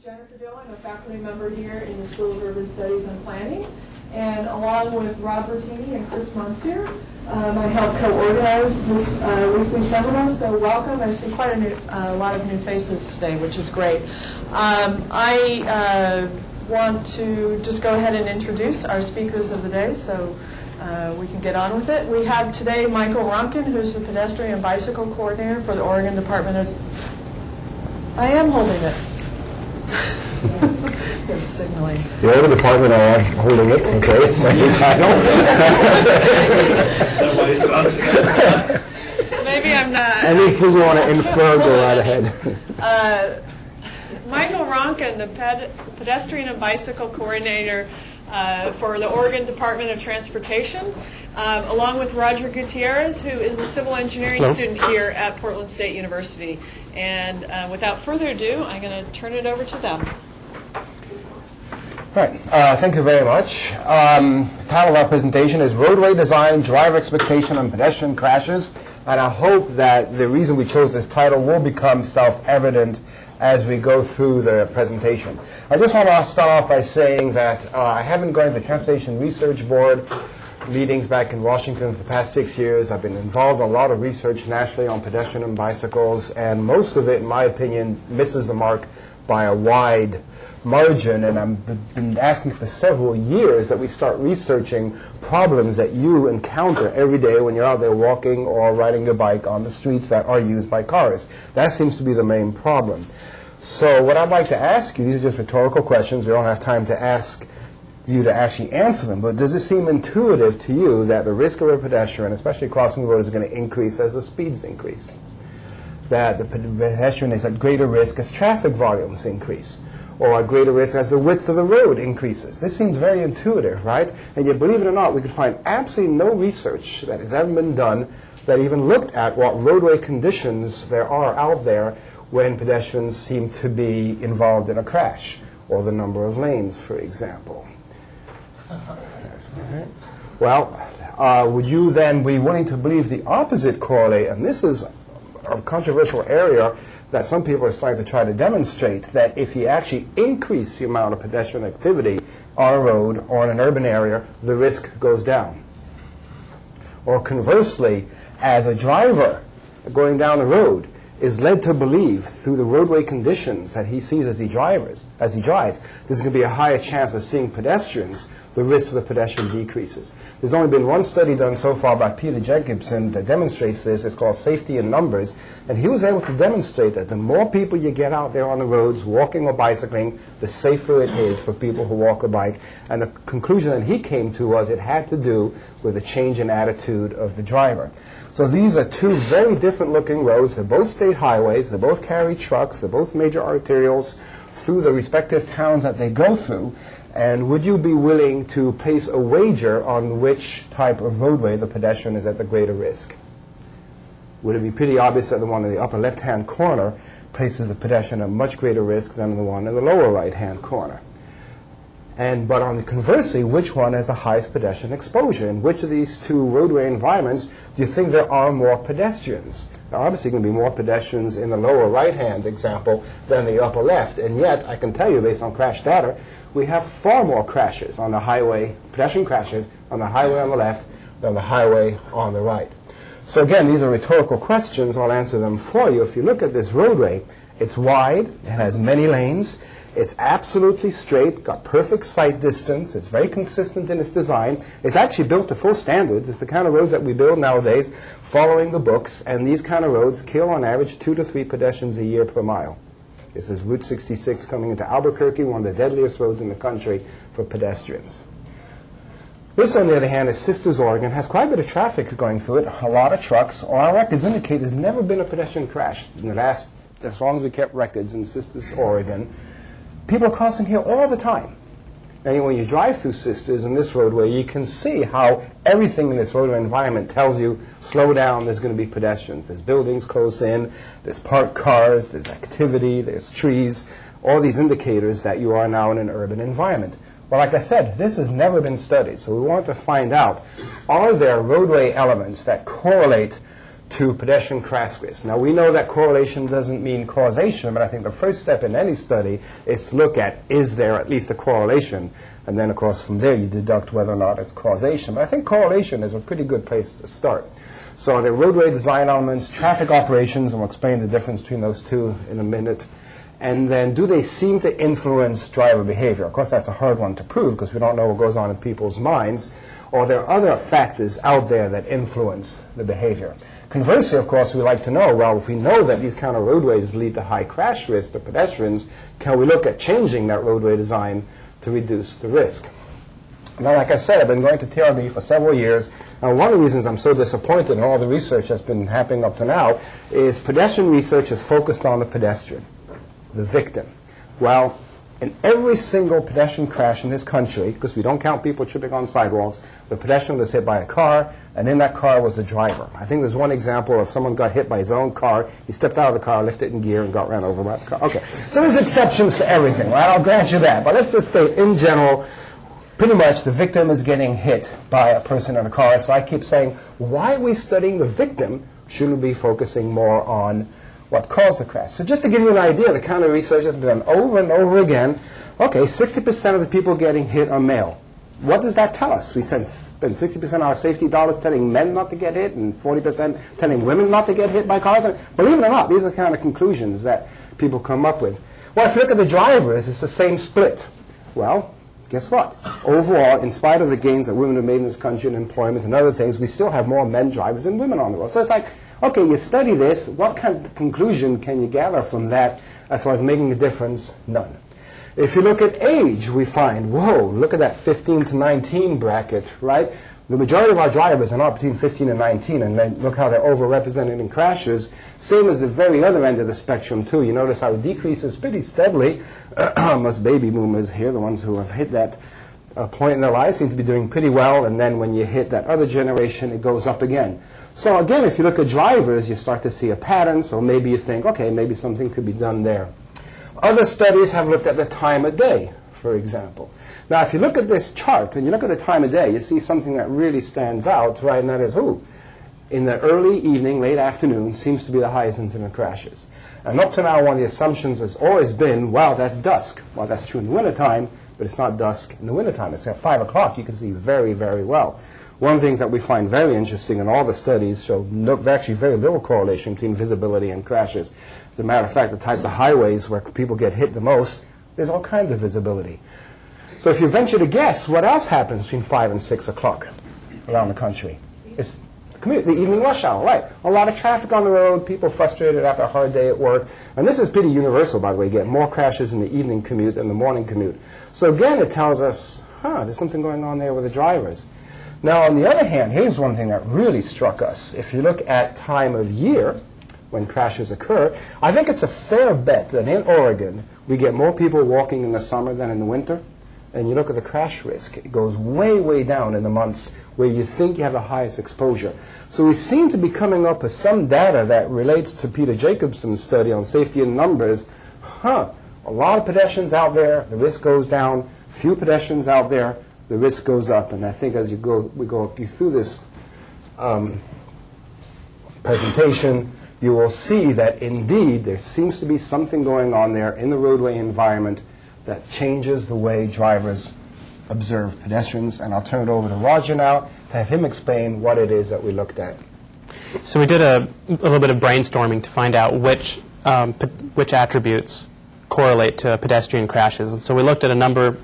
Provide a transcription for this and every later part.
Jennifer Dillon, a faculty member here in the School of Urban Studies and Planning. And along with Rob Bertini and Chris Monsieur, I helped co-organize this weekly seminar, so welcome. I see quite a lot of new faces today, which is great. I want to just go ahead and introduce our speakers of the day, so we can get on with it. We have today Michael Ronkin, who's the Pedestrian and Bicycle Coordinator for the Oregon Department of... I am holding it. They're signaling. The Oregon Department are holding it. Okay, it's my new title. Maybe I'm not. Anything you want to infer, go right ahead. Michael Ronkin, the Pedestrian and Bicycle Coordinator for the Oregon Department of Transportation, along with Rodger Gutierrez, who is a civil engineering student here at Portland State University. And without further ado, I'm going to turn it over to them. Right. Thank you very much. The title of our presentation is Roadway Design, Driver Expectation and Pedestrian Crashes. And I hope that the reason we chose this title will become self-evident as we go through the presentation. I just want to start off by saying that I have been going to the Transportation Research Board meetings back in Washington for the past 6 years. I've been involved in a lot of research nationally on pedestrian and bicycles, and most of it, in my opinion, misses the mark by a wide margin. And I've been asking for several years that we start researching problems that you encounter every day when you're out there walking or riding your bike on the streets that are used by cars. That seems to be the main problem. So what I'd like to ask you, these are just rhetorical questions. We don't have time to ask you to actually answer them, but does it seem intuitive to you that the risk of a pedestrian, especially crossing the road, is going to increase as the speeds increase? That the pedestrian is at greater risk as traffic volumes increase, or at greater risk as the width of the road increases? This seems very intuitive, right? And yet, believe it or not, we could find absolutely no research that has ever been done that even looked at what roadway conditions there are out there when pedestrians seem to be involved in a crash, or the number of lanes, for example. Well, would you then be willing to believe the opposite correlate? And this is a controversial area that some people are starting to try to demonstrate, that if you actually increase the amount of pedestrian activity on a road or in an urban area, the risk goes down. Or conversely, as a driver going down the road is led to believe through the roadway conditions that he sees as he drives, there's going to be a higher chance of seeing pedestrians, the risk of the pedestrian decreases. There's only been one study done so far by Peter Jacobson that demonstrates this. It's called Safety in Numbers. And he was able to demonstrate that the more people you get out there on the roads, walking or bicycling, the safer it is for people who walk or bike. And the conclusion that he came to was it had to do with a change in attitude of the driver. So these are two very different looking roads. They're both state highways. They both carry trucks. They're both major arterials through the respective towns that they go through. And would you be willing to place a wager on which type of roadway the pedestrian is at the greater risk? Would it be pretty obvious that the one in the upper left-hand corner places the pedestrian at much greater risk than the one in the lower right-hand corner? But on the conversely, which one has the highest pedestrian exposure? In which of these two roadway environments do you think there are more pedestrians? There are obviously going to be more pedestrians in the lower right-hand example than the upper left. And yet, I can tell you, based on crash data, we have far more crashes on the highway, pedestrian crashes on the highway on the left than the highway on the right. So again, these are rhetorical questions. I'll answer them for you. If you look at this roadway, it's wide, it has many lanes, it's absolutely straight, got perfect sight distance, it's very consistent in its design. It's actually built to full standards. It's the kind of roads that we build nowadays, following the books, and these kind of roads kill on average 2 to 3 pedestrians a year per mile. This is Route 66 coming into Albuquerque, one of the deadliest roads in the country for pedestrians. This, on the other hand, is Sisters, Oregon. It has quite a bit of traffic going through it, a lot of trucks. All our records indicate there's never been a pedestrian crash in the last, as long as we kept records in Sisters, Oregon. People are crossing here all the time. And when you drive through Sisters in this roadway, you can see how everything in this roadway environment tells you, slow down, there's going to be pedestrians. There's buildings close in, there's parked cars, there's activity, there's trees, all these indicators that you are now in an urban environment. Well, like I said, this has never been studied, so we want to find out, are there roadway elements that correlate to pedestrian crash risk. Now, we know that correlation doesn't mean causation, but I think the first step in any study is to look at, is there at least a correlation? And then, of course, from there you deduct whether or not it's causation. But I think correlation is a pretty good place to start. So there are roadway design elements, traffic operations, and we'll explain the difference between those two in a minute. And then, do they seem to influence driver behavior? Of course, that's a hard one to prove because we don't know what goes on in people's minds. Or there are other factors out there that influence the behavior. Conversely, of course, we like to know, well, if we know that these kind of roadways lead to high crash risk for pedestrians, can we look at changing that roadway design to reduce the risk? Now, like I said, I've been going to TRB for several years, and one of the reasons I'm so disappointed in all the research that's been happening up to now is pedestrian research is focused on the pedestrian, the victim. Well, in every single pedestrian crash in this country, because we don't count people tripping on sidewalks, the pedestrian was hit by a car, and in that car was the driver. I think there's one example of someone got hit by his own car. He stepped out of the car, lifted it in gear, and got ran over by the car. Okay, so there's exceptions to everything, right? I'll grant you that. But let's just say, in general, pretty much the victim is getting hit by a person in a car. So I keep saying, why are we studying the victim? Shouldn't we be focusing more on what caused the crash? So just to give you an idea, the kind of research that's been done over and over again, okay, 60% of the people getting hit are male. What does that tell us? We spend 60% of our safety dollars telling men not to get hit and 40% telling women not to get hit by cars. And believe it or not, these are the kind of conclusions that people come up with. Well, if you look at the drivers, it's the same split. Well, guess what? Overall, in spite of the gains that women have made in this country in employment and other things, we still have more men drivers than women on the road. So it's like, okay, you study this, what kind of conclusion can you gather from that as far as making a difference? None. If you look at age, we find, whoa, look at that 15 to 19 bracket, right? The majority of our drivers are not between 15 and 19, and then look how they're overrepresented in crashes. Same as the very other end of the spectrum, too. You notice how it decreases pretty steadily. Us baby boomers here, the ones who have hit that point in their lives, seem to be doing pretty well, and then when you hit that other generation, it goes up again. So again, if you look at drivers, you start to see a pattern, so maybe you think, okay, maybe something could be done there. Other studies have looked at the time of day, for example. Now, if you look at this chart and you look at the time of day, you see something that really stands out, right, and that is, in the early evening, late afternoon, seems to be the highest incident of crashes. And up to now, one of the assumptions has always been, wow, that's dusk. Well, that's true in the wintertime, but it's not dusk in the wintertime. It's at 5 o'clock. You can see very, very well. One of the things that we find very interesting in all the studies show actually very little correlation between visibility and crashes. As a matter of fact, the types of highways where people get hit the most, there's all kinds of visibility. So if you venture to guess, what else happens between 5 and 6 o'clock around the country? It's the evening rush hour, right? A lot of traffic on the road, people frustrated after a hard day at work. And this is pretty universal, by the way. You get more crashes in the evening commute than the morning commute. So again, it tells us, there's something going on there with the drivers. Now, on the other hand, here's one thing that really struck us. If you look at time of year when crashes occur, I think it's a fair bet that in Oregon, we get more people walking in the summer than in the winter. And you look at the crash risk, it goes way, way down in the months where you think you have the highest exposure. So we seem to be coming up with some data that relates to Peter Jacobson's study on safety in numbers. A lot of pedestrians out there, the risk goes down. Few pedestrians out there, the risk goes up. And I think as we go through this presentation, you will see that indeed there seems to be something going on there in the roadway environment that changes the way drivers observe pedestrians. And I'll turn it over to Rodger now to have him explain what it is that we looked at. So we did a little bit of brainstorming to find out which attributes correlate to pedestrian crashes. And so we looked at a number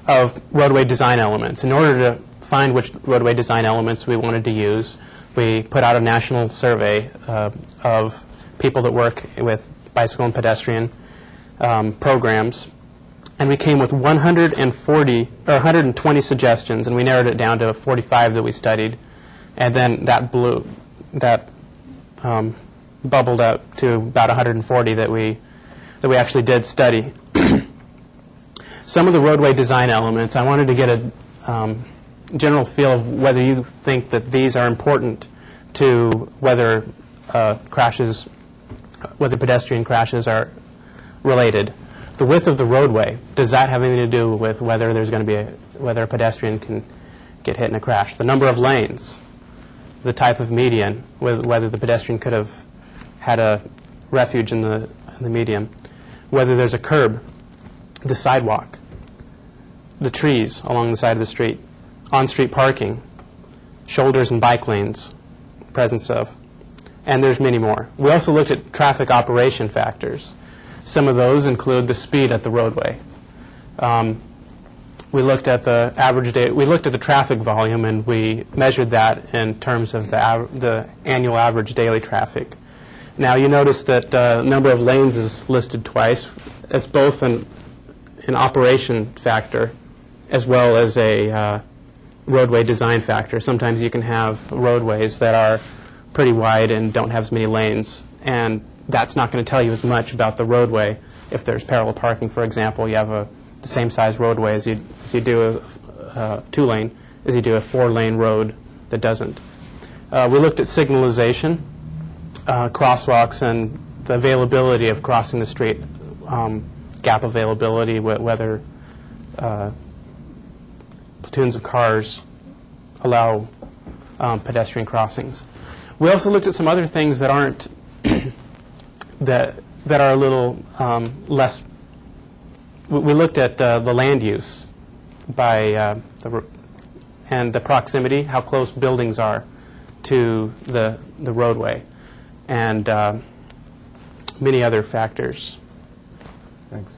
of roadway design elements. In order to find which roadway design elements we wanted to use, we put out a national survey of people that work with bicycle and pedestrian programs, and we came with 120 suggestions, and we narrowed it down to 45 that we studied, and then that bubbled up to about 140 that we actually did study. Some of the roadway design elements, I wanted to get a general feel of whether you think that these are important to whether pedestrian crashes are related. The width of the roadway, does that have anything to do with whether there's going to be whether a pedestrian can get hit in a crash? The number of lanes, the type of median, whether the pedestrian could have had a refuge in the median, whether there's a curb, the sidewalk, the trees along the side of the street, on-street parking, shoulders and bike lanes, presence of, and there's many more. We also looked at traffic operation factors. Some of those include the speed at the roadway. We looked at the average day. We looked at the traffic volume, and we measured that in terms of the annual average daily traffic. Now, you notice that the number of lanes is listed twice. It's both an operation factor as well as a roadway design factor. Sometimes you can have roadways that are pretty wide and don't have as many lanes, and that's not going to tell you as much about the roadway. If there's parallel parking, for example, you have the same size roadway as you do a two-lane as you do a four-lane road that doesn't. We looked at signalization, crosswalks, and the availability of crossing the street, gap availability, whether platoons of cars allow pedestrian crossings. We also looked at some other things that aren't that are a little less. We looked at the land use by and the proximity, how close buildings are to the roadway, and many other factors. Thanks.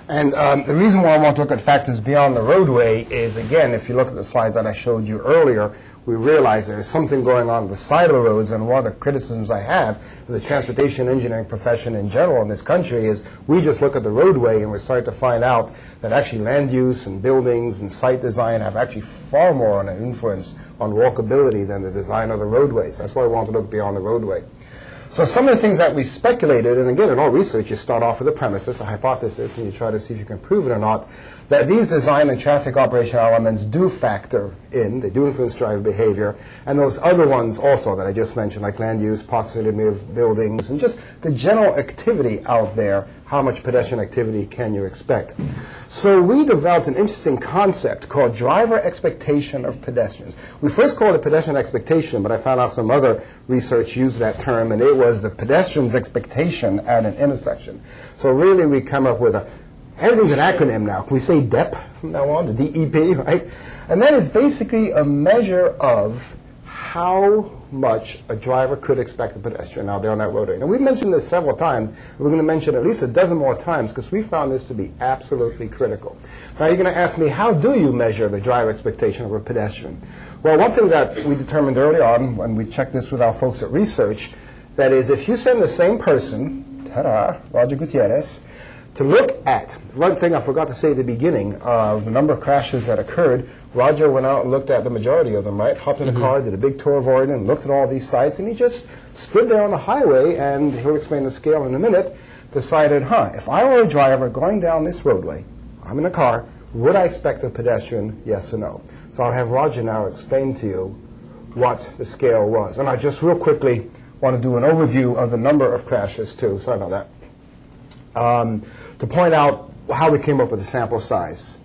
And the reason why I want to look at factors beyond the roadway is, again, if you look at the slides that I showed you earlier, we realize there's something going on the side of the roads, and one of the criticisms I have of the transportation engineering profession in general in this country is we just look at the roadway and we're starting to find out that actually land use and buildings and site design have actually far more an influence on walkability than the design of the roadways. That's why I want to look beyond the roadway. So some of the things that we speculated, and again, in all research, you start off with a premises, a hypothesis, and you try to see if you can prove it or not, that these design and traffic operation elements do factor in, they do influence driver behavior, and those other ones also that I just mentioned, like land use, proximity of buildings, and just the general activity out there, how much pedestrian activity can you expect? So we developed an interesting concept called driver expectation of pedestrians. We first called it pedestrian expectation, but I found out some other research used that term, and it was the pedestrian's expectation at an intersection. So really we come up with everything's an acronym now. Can we say DEP from now on, the DEP, right? And that is basically a measure of how much a driver could expect a pedestrian out there on that roadway. Now, we've mentioned this several times. We're going to mention it at least a dozen more times because we found this to be absolutely critical. Now, you're going to ask me, how do you measure the driver expectation of a pedestrian? Well, one thing that we determined early on when we checked this with our folks at research, that is, if you send the same person, ta-da, Rodger Gutierrez, to look at, one thing I forgot to say at the beginning, of the number of crashes that occurred, Rodger went out and looked at the majority of them, right? Hopped in a car, did a big tour of Oregon, looked at all these sites, and he just stood there on the highway, and he'll explain the scale in a minute, decided, if I were a driver going down this roadway, I'm in a car, would I expect a pedestrian, yes or no? So I'll have Rodger now explain to you what the scale was. And I just real quickly want to do an overview of the number of crashes, too. Sorry about that. To point out how we came up with the sample size.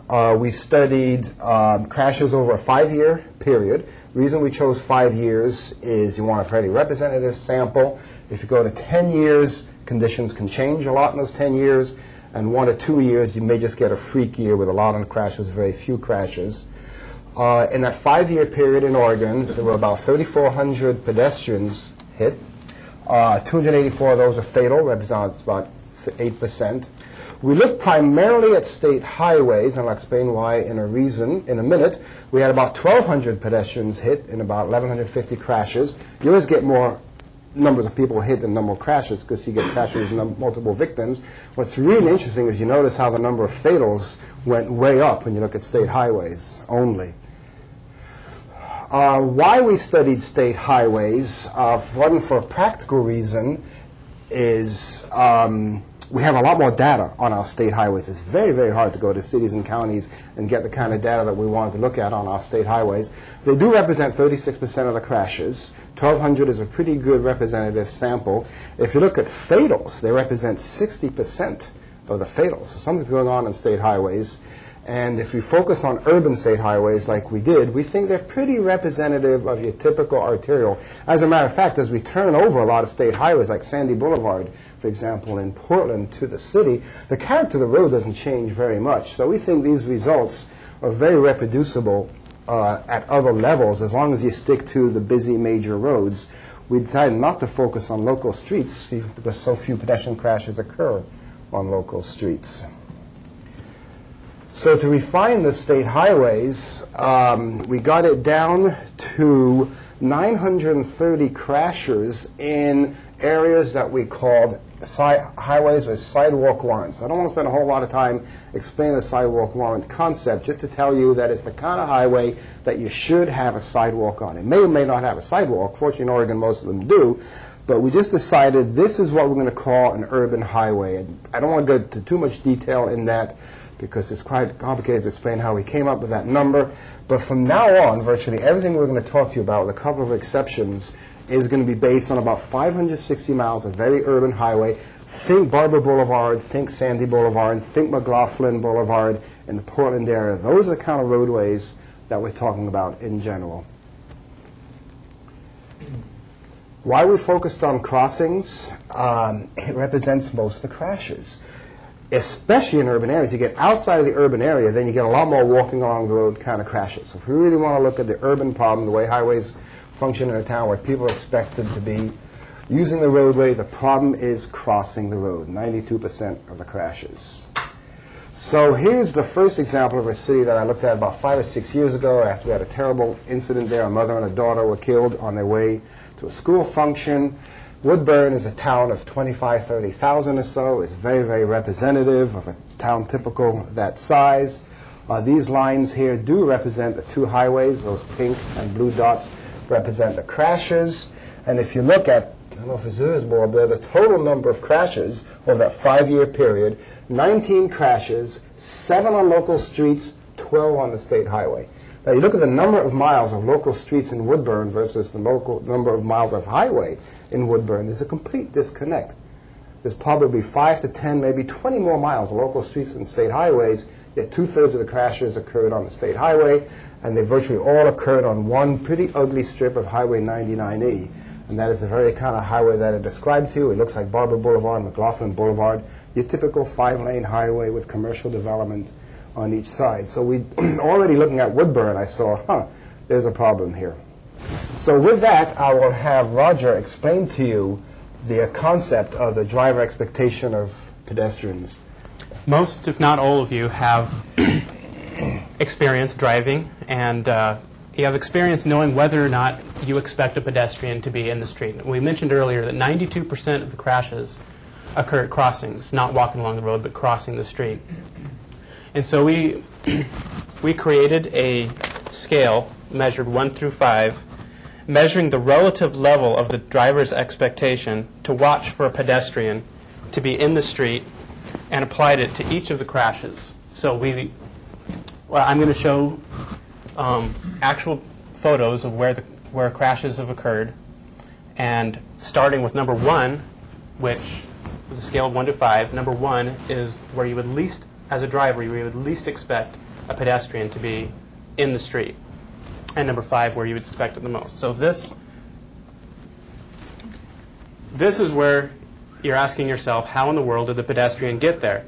We studied crashes over a 5-year period. The reason we chose 5 years is you want a fairly representative sample. If you go to 10 years, conditions can change a lot in those 10 years. And 1 to 2 years, you may just get a freak year with a lot of crashes, very few crashes. In that 5-year period in Oregon, there were about 3,400 pedestrians hit. 284 of those are fatal, represents about 8%. We looked primarily at state highways, and I'll explain why in a minute. We had about 1,200 pedestrians hit in about 1,150 crashes. You always get more numbers of people hit than number of crashes because you get crashes with multiple victims. What's really interesting is you notice how the number of fatals went way up when you look at state highways only. Why we studied state highways, one for a practical reason, is we have a lot more data on our state highways. It's very, very hard to go to cities and counties and get the kind of data that we wanted to look at on our state highways. They do represent 36% of the crashes. 1,200 is a pretty good representative sample. If you look at fatals, they represent 60% of the fatals. So something's going on state highways. And if we focus on urban state highways like we did, we think they're pretty representative of your typical arterial. As a matter of fact, as we turn over a lot of state highways like Sandy Boulevard, for example, in Portland to the city, the character of the road doesn't change very much. So we think these results are very reproducible at other levels as long as you stick to the busy major roads. We decided not to focus on local streets because so few pedestrian crashes occur on local streets. So to refine the state highways, we got it down to 930 crashes in areas that we called highways with sidewalk warrants. I don't want to spend a whole lot of time explaining the sidewalk warrant concept, just to tell you that it's the kind of highway that you should have a sidewalk on. It may or may not have a sidewalk. Fortunately, in Oregon, most of them do. But we just decided this is what we're going to call an urban highway. And I don't want to go into too much detail in that, because it's quite complicated to explain how we came up with that number. But from now on, virtually everything we're going to talk to you about, with a couple of exceptions, is going to be based on about 560 miles of very urban highway. Think Barber Boulevard, think Sandy Boulevard, think McLaughlin Boulevard in the Portland area. Those are the kind of roadways that we're talking about in general. Why we focused on crossings? It represents most of the crashes. Especially in urban areas. You get outside of the urban area, then you get a lot more walking along the road kind of crashes. So if we really want to look at the urban problem, the way highways function in a town where people are expected to be using the roadway, the problem is crossing the road, 92% of the crashes. So here's the first example of a city that I looked at about 5 or 6 years ago after we had a terrible incident there. A mother and a daughter were killed on their way to a school function. Woodburn is a town of 25,000, 30,000 or so. It's very, very representative of a town typical that size. These lines here do represent the two highways. Those pink and blue dots represent the crashes. And if you look at, I don't know if it's visible there, the total number of crashes over that 5-year period, 19 crashes, 7 on local streets, 12 on the state highway. Now you look at the number of miles of local streets in Woodburn versus the local number of miles of highway in Woodburn, there's a complete disconnect. There's probably 5 to 10, maybe 20 more miles of local streets and state highways, yet 2/3 of the crashes occurred on the state highway, and they virtually all occurred on one pretty ugly strip of Highway 99E. And that is the very kind of highway that I described to you. It looks like Barber Boulevard, McLaughlin Boulevard, your typical 5-lane highway with commercial development on each side. So we already looking at Woodburn, I saw, there's a problem here. So with that, I will have Rodger explain to you the concept of the driver expectation of pedestrians. Most, if not all of you, have experience driving, and you have experience knowing whether or not you expect a pedestrian to be in the street. We mentioned earlier that 92% of the crashes occur at crossings, not walking along the road, but crossing the street. And so we created a scale measured 1 through 5, measuring the relative level of the driver's expectation to watch for a pedestrian to be in the street, and applied it to each of the crashes. So I'm going to show actual photos of where crashes have occurred, and starting with number 1, which with a scale of 1 to 5, number 1 is where you would least, as a driver, you would least expect a pedestrian to be in the street, and number 5 where you would expect it the most. So this is where you're asking yourself, how in the world did the pedestrian get there?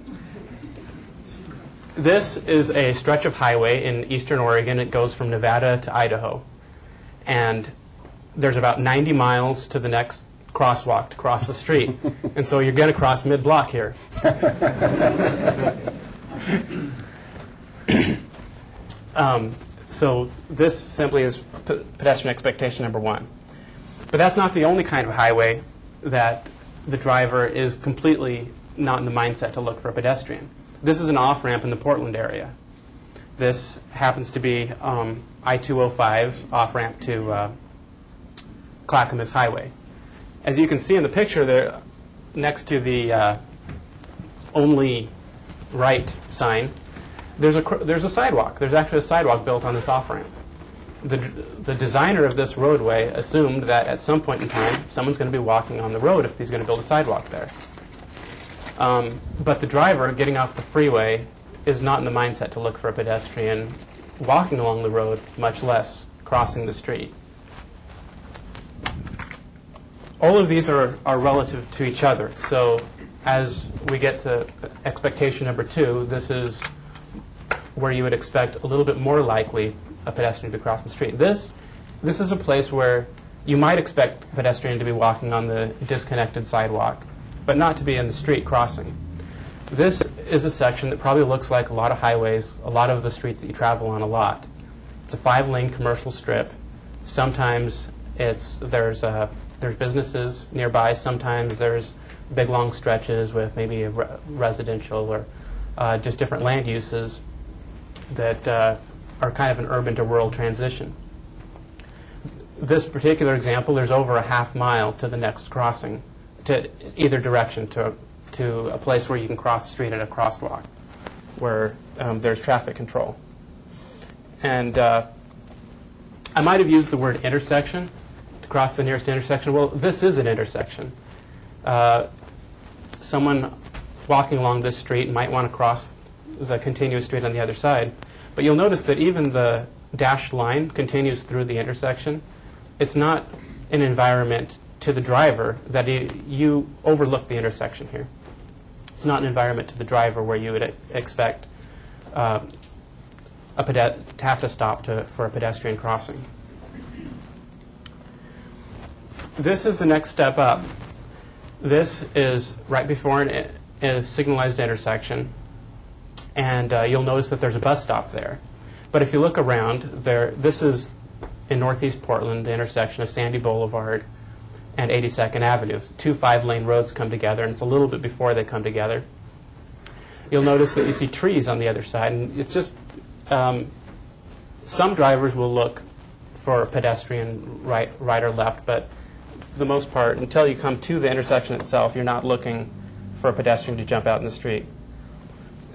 This is a stretch of highway in eastern Oregon. It goes from Nevada to Idaho. And there's about 90 miles to the next crosswalk to cross the street. And so you're going to cross mid-block here. So this simply is pedestrian expectation number 1. But that's not the only kind of highway that the driver is completely not in the mindset to look for a pedestrian. This is an off-ramp in the Portland area. This happens to be I-205's off-ramp to Clackamas Highway. As you can see in the picture there, next to the only right sign, there's a sidewalk. There's actually a sidewalk built on this off-ramp. The designer of this roadway assumed that at some point in time, someone's going to be walking on the road if he's going to build a sidewalk there. But the driver getting off the freeway is not in the mindset to look for a pedestrian walking along the road, much less crossing the street. All of these are relative to each other. So as we get to expectation number 2, this is where you would expect a little bit more likely a pedestrian to be crossing the street. This is a place where you might expect a pedestrian to be walking on the disconnected sidewalk, but not to be in the street crossing. This is a section that probably looks like a lot of highways, a lot of the streets that you travel on a lot. It's a 5-lane commercial strip. Sometimes there's businesses nearby. Sometimes there's big long stretches with maybe a residential or just different land uses that are kind of an urban to rural transition. This particular example, there's over a half-mile to the next crossing, to either direction, to a place where you can cross the street at a crosswalk, where there's traffic control. And I might have used the word intersection to cross the nearest intersection. Well, this is an intersection. Someone walking along this street might want to cross the continuous street on the other side. But you'll notice that even the dashed line continues through the intersection. It's not an environment to the driver that you overlook the intersection here. It's not an environment to the driver where you would expect to have to stop for a pedestrian crossing. This is the next step up. This is right before a signalized intersection, and you'll notice that there's a bus stop there. But if you look around, this is in northeast Portland, the intersection of Sandy Boulevard and 82nd Avenue. 2 5-lane roads come together, and it's a little bit before they come together. You'll notice that you see trees on the other side, and it's just some drivers will look for a pedestrian right or left, but for the most part, until you come to the intersection itself, you're not looking for a pedestrian to jump out in the street.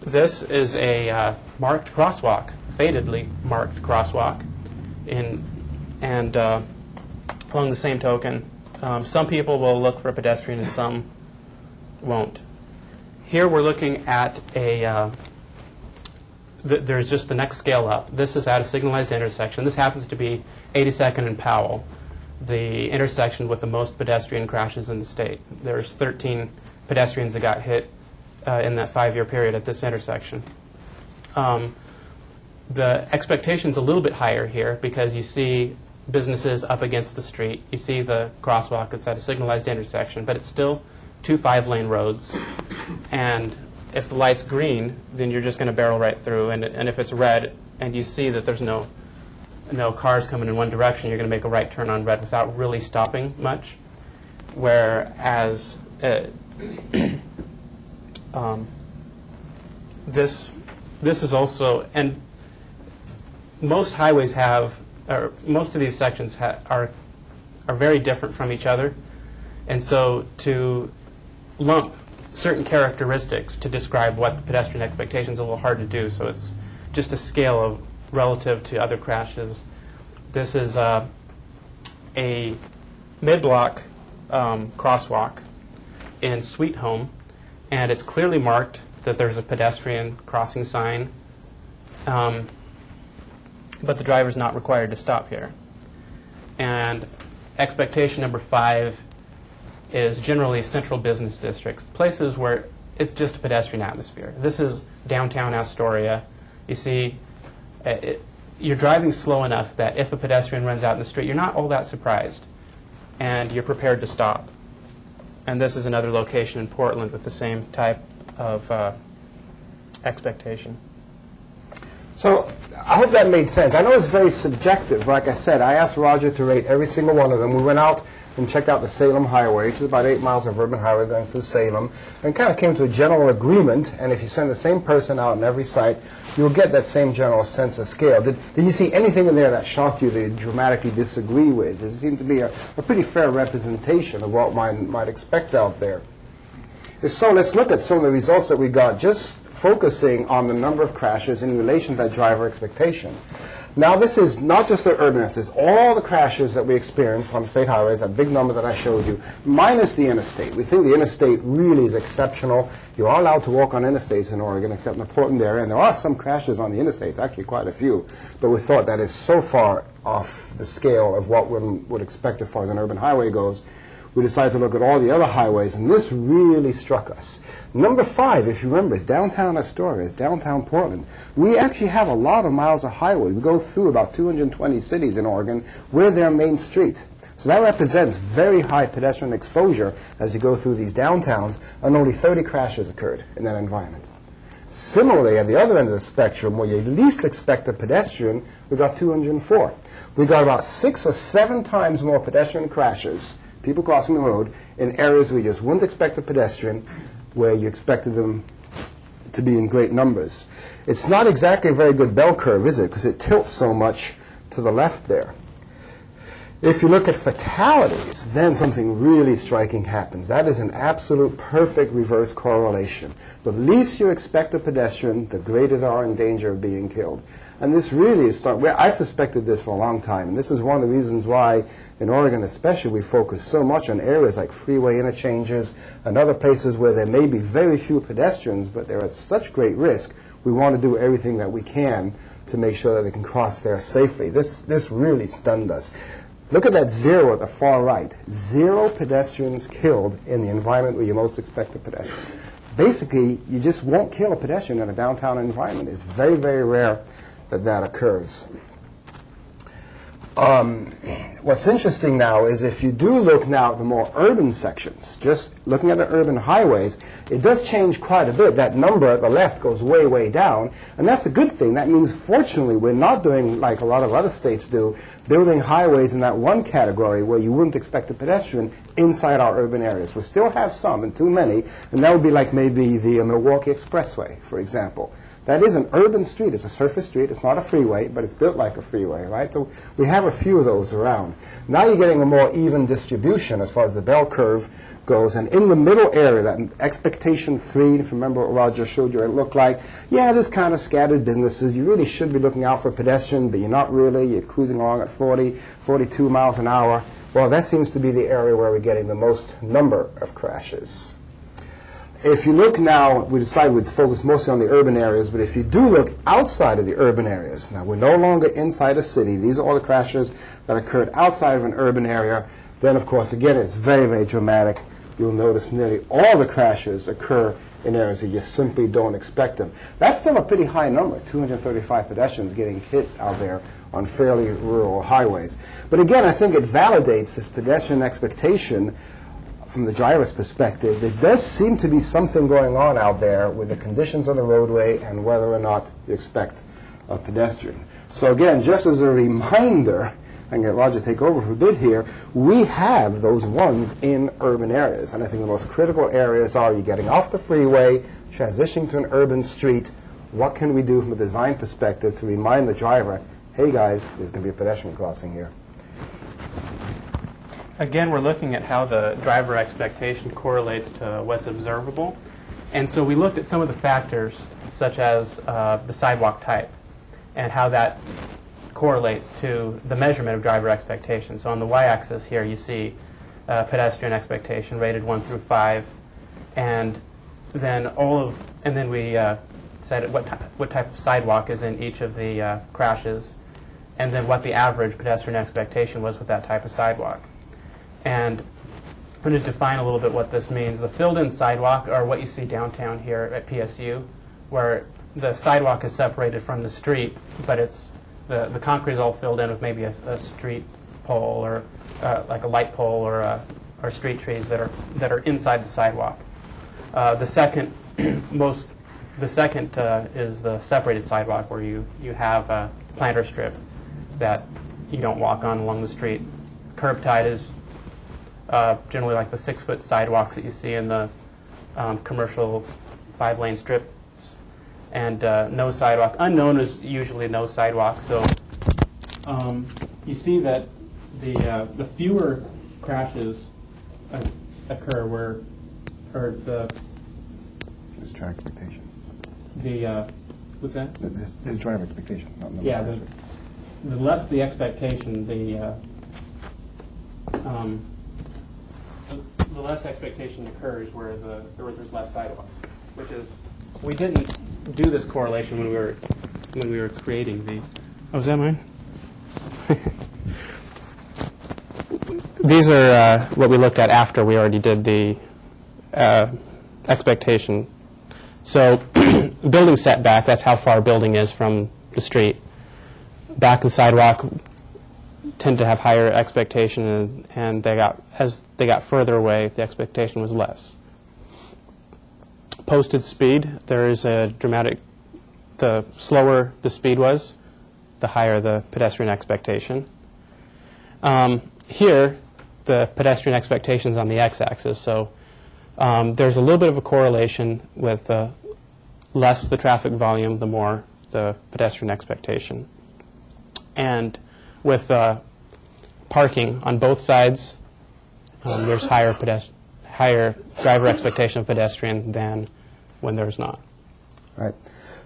This is a marked crosswalk, fadedly marked crosswalk, and along the same token, some people will look for a pedestrian and some won't. Here we're looking at there's just the next scale up. This is at a signalized intersection. This happens to be 82nd and Powell, the intersection with the most pedestrian crashes in the state. There's 13 pedestrians that got hit in that 5-year period at this intersection. The expectation's a little bit higher here because you see businesses up against the street. You see the crosswalk that's at a signalized intersection, but it's still 2 5-lane roads. And if the light's green, then you're just going to barrel right through. And if it's red and you see that there's no cars coming in one direction, you're going to make a right turn on red without really stopping much. Whereas this is also, and most highways have, or most of these sections are very different from each other. And so to lump certain characteristics to describe what the pedestrian expectation is a little hard to do. So it's just a scale of relative to other crashes. This is a mid-block crosswalk in Sweet Home, and it's clearly marked that there's a pedestrian crossing sign, but the driver's not required to stop here. And expectation number 5 is generally central business districts, places where it's just a pedestrian atmosphere. This is downtown Astoria. You see, you're driving slow enough that if a pedestrian runs out in the street, you're not all that surprised, and you're prepared to stop. And this is another location in Portland with the same type of expectation. So I hope that made sense. I know it's very subjective. Like I said, I asked Rodger to rate every single one of them. We went out and checked out the Salem Highway, which is about 8 miles of urban highway going through Salem, and kind of came to a general agreement. And if you send the same person out on every site, you'll get that same general sense of scale. Did you see anything in there that shocked you that you dramatically disagree with? It seemed to be a pretty fair representation of what one might expect out there. So let's look at some of the results that we got, just focusing on the number of crashes in relation to that driver expectation. Now, this is not just the urban areas. It's all the crashes that we experience on state highways, that big number that I showed you, minus the interstate. We think the interstate really is exceptional. You are allowed to walk on interstates in Oregon, except in the Portland area, and there are some crashes on the interstates, actually quite a few. But we thought that is so far off the scale of what one would expect as far as an urban highway goes. We decided to look at all the other highways, and this really struck us. Number 5, if you remember, is downtown Astoria, is downtown Portland. We actually have a lot of miles of highway. We go through about 220 cities in Oregon. We're their main street. So that represents very high pedestrian exposure as you go through these downtowns, and only 30 crashes occurred in that environment. Similarly, at the other end of the spectrum, where you least expect a pedestrian, we got 204. We got about 6 or 7 times more pedestrian crashes, people crossing the road, in areas where you just wouldn't expect a pedestrian, where you expected them to be in great numbers. It's not exactly a very good bell curve, is it? Because it tilts so much to the left there. If you look at fatalities, then something really striking happens. That is an absolute perfect reverse correlation. The least you expect a pedestrian, the greater they are in danger of being killed. And this really is I suspected this for a long time, and this is one of the reasons why in Oregon especially we focus so much on areas like freeway interchanges and other places where there may be very few pedestrians, but they're at such great risk. We want to do everything that we can to make sure that they can cross there safely. This really stunned us. Look at that 0 at the far right. 0 pedestrians killed in the environment where you most expect a pedestrian. Basically, you just won't kill a pedestrian in a downtown environment. It's very, very rare that that occurs. What's interesting now is if you do look now at the more urban sections, just looking at the urban highways, it does change quite a bit. That number at the left goes way, way down, and that's a good thing. That means, fortunately, we're not doing like a lot of other states do, building highways in that one category where you wouldn't expect a pedestrian inside our urban areas. We still have some, and too many, and that would be like maybe the Milwaukee Expressway, for example. That is an urban street. It's a surface street. It's not a freeway, but it's built like a freeway, right? So we have a few of those around. Now you're getting a more even distribution as far as the bell curve goes. And in the middle area, that expectation 3, if you remember what Rodger showed you, it looked like, yeah, there's kind of scattered businesses. You really should be looking out for a pedestrian, but you're not really. You're cruising along at 40, 42 miles an hour. Well, that seems to be the area where we're getting the most number of crashes. If you look now, we decided we'd focus mostly on the urban areas, but if you do look outside of the urban areas, now we're no longer inside a city. These are all the crashes that occurred outside of an urban area. Then, of course, again, it's very, very dramatic. You'll notice nearly all the crashes occur in areas where you simply don't expect them. That's still a pretty high number, 235 pedestrians getting hit out there on fairly rural highways. But again, I think it validates this pedestrian expectation from the driver's perspective. There does seem to be something going on out there with the conditions on the roadway and whether or not you expect a pedestrian. So again, just as a reminder, I can get Rodger to take over for a bit here, we have those ones in urban areas. And I think the most critical areas are you getting off the freeway, transitioning to an urban street. What can we do from a design perspective to remind the driver, hey guys, there's going to be a pedestrian crossing here. Again, we're looking at how the driver expectation correlates to what's observable. And so we looked at some of the factors, such as the sidewalk type, and how that correlates to the measurement of driver expectation. So on the y-axis here, you see pedestrian expectation rated 1 through 5, and then we said what type of sidewalk is in each of the crashes, and then what the average pedestrian expectation was with that type of sidewalk. And I'm going to define a little bit what this means. The filled-in sidewalk are what you see downtown here at PSU, where the sidewalk is separated from the street, but it's the concrete is all filled in with maybe a street pole or like a light pole or street trees that are inside the sidewalk. The second is the separated sidewalk, where you have a planter strip that you don't walk on along the street. Curb tied is generally like the 6-foot sidewalks that you see in the commercial 5-lane strips, and no sidewalk. Unknown is usually no sidewalk. So you see that the fewer crashes occur This driver expectation. what's that? This driver expectation. Not Yeah. the less the expectation, the less expectation occurs where there's less sidewalks, which is, we didn't do this correlation when we were creating the. Oh, is that mine? These are what we looked at after we already did the expectation. So building setback, that's how far a building is from the street. Back to the sidewalk tend to have higher expectation, and as they got further away, the expectation was less. Posted speed, there is a dramatic, the slower the speed was, the higher the pedestrian expectation. Here, the pedestrian expectation is on the x-axis, so there's a little bit of a correlation with the less the traffic volume, the more the pedestrian expectation. And with parking on both sides, there's higher driver expectation of pedestrian than when there's not. Right.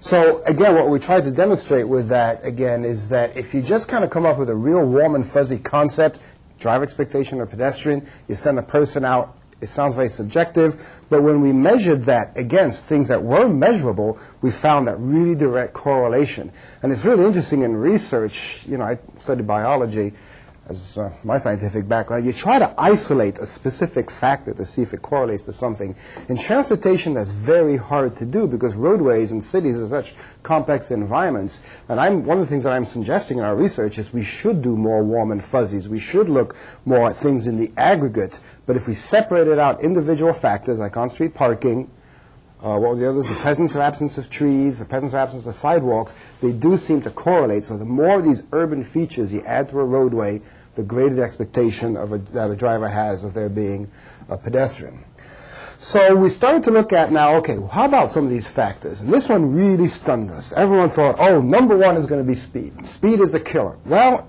So again, what we tried to demonstrate with that, again, is that if you just kind of come up with a real warm and fuzzy concept, driver expectation or pedestrian, you send the person out, it sounds very subjective, but when we measured that against things that were measurable, we found that really direct correlation. And it's really interesting in research. You know, I studied biology as my scientific background. You try to isolate a specific factor to see if it correlates to something. In transportation, that's very hard to do because roadways and cities are such complex environments. And one of the things that I'm suggesting in our research is we should do more warm and fuzzies. We should look more at things in the aggregate. But if we separated out individual factors like on-street parking, what were the others? The presence or absence of trees, the presence or absence of sidewalks, they do seem to correlate. So the more of these urban features you add to a roadway, the greater the expectation that a driver has of there being a pedestrian. So we started to look at now, okay, well, how about some of these factors? And this one really stunned us. Everyone thought, oh, number one is going to be speed. Speed is the killer. Well,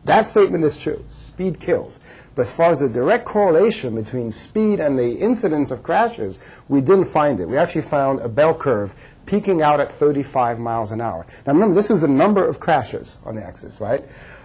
that statement is true. Speed kills. But as far as a direct correlation between speed and the incidence of crashes, we didn't find it. We actually found a bell curve peaking out at 35 miles an hour. Now remember, this is the number of crashes on the axis, right?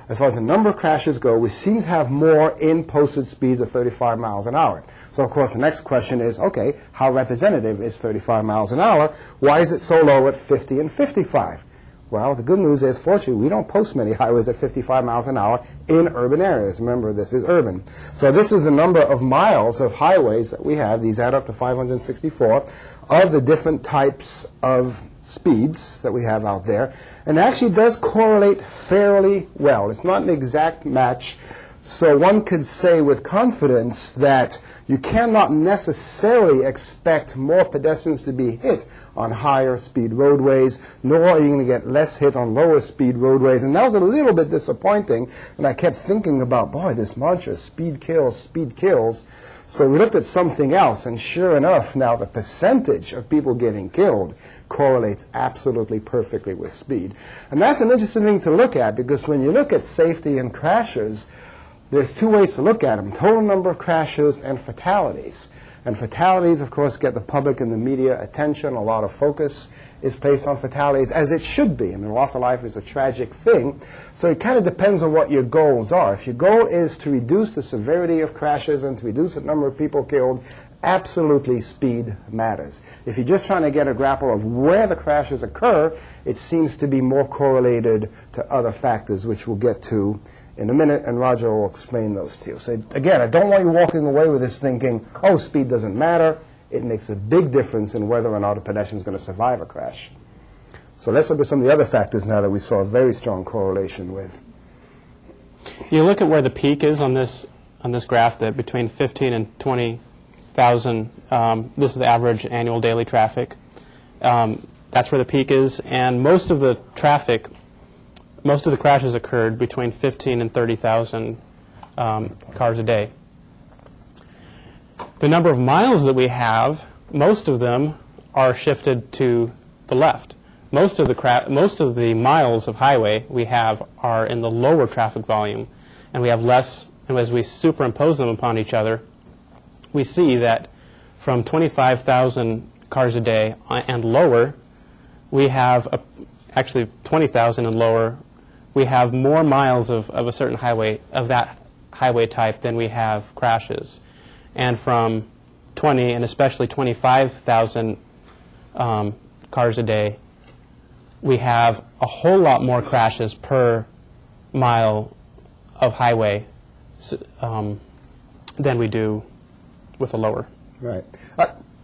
As far as the number of crashes go, we seem to have more in posted speeds of 35 miles an hour. So of course the next question is, okay, how representative is 35 miles an hour? Why is it so low at 50 and 55? Well, the good news is, fortunately, we don't post many highways at 55 miles an hour in urban areas. Remember, this is urban. So this is the number of miles of highways that we have. These add up to 564 of the different types of speeds that we have out there. And it actually does correlate fairly well. It's not an exact match. So one could say with confidence that you cannot necessarily expect more pedestrians to be hit on higher speed roadways, nor are you going to get less hit on lower speed roadways. And that was a little bit disappointing. And I kept thinking about, boy, this mantra, speed kills, speed kills. So we looked at something else, and sure enough, now the percentage of people getting killed correlates absolutely perfectly with speed. And that's an interesting thing to look at, because when you look at safety and crashes, there's two ways to look at them: total number of crashes and fatalities. And fatalities, of course, get the public and the media attention. A lot of focus is placed on fatalities, as it should be. I mean, loss of life is a tragic thing. So it kind of depends on what your goals are. If your goal is to reduce the severity of crashes and to reduce the number of people killed, absolutely speed matters. If you're just trying to get a grapple of where the crashes occur, it seems to be more correlated to other factors, which we'll get to in a minute, and Rodger will explain those to you. So again, I don't want you walking away with this thinking, oh, speed doesn't matter. It makes a big difference in whether or not a pedestrian is going to survive a crash. So let's look at some of the other factors now that we saw a very strong correlation with. You look at where the peak is on this graph, that between 15 and 20,000, this is the average annual daily traffic. That's where the peak is, and most of the crashes occurred between 15 and 30,000 cars a day. The number of miles that we have, most of them are shifted to the left. Most of the miles of highway we have are in the lower traffic volume, and we have less. And as we superimpose them upon each other, we see that from 25,000 cars a day and lower, we have actually 20,000 and lower. we have more miles of a certain highway, of that highway type, than we have crashes. And from 20 and especially 25,000 cars a day, we have a whole lot more crashes per mile of highway than we do with a lower. Right.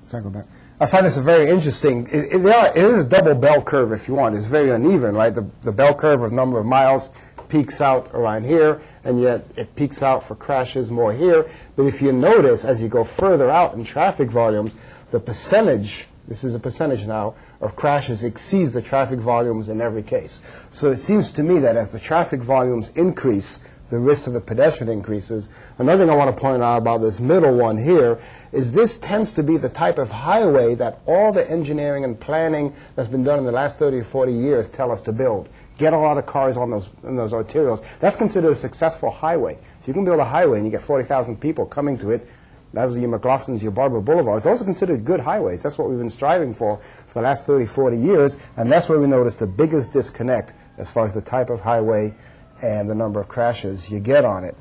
Sorry, go back. I find this very interesting. It is a double bell curve, if you want. It's very uneven, right? The bell curve of number of miles peaks out around here, and yet it peaks out for crashes more here. But if you notice, as you go further out in traffic volumes, the percentage, this is a percentage now, of crashes exceeds the traffic volumes in every case. So it seems to me that as the traffic volumes increase, the risk of the pedestrian increases. Another thing I want to point out about this middle one here is this tends to be the type of highway that all the engineering and planning that's been done in the last 30 or 40 years tell us to build. Get a lot of cars on those arterials. That's considered a successful highway. If you can build a highway and you get 40,000 people coming to it, those are your McLaughlins, your Barbara Boulevards. Those are considered good highways. That's what we've been striving for the last 30, 40 years, and that's where we notice the biggest disconnect as far as the type of highway and the number of crashes you get on it.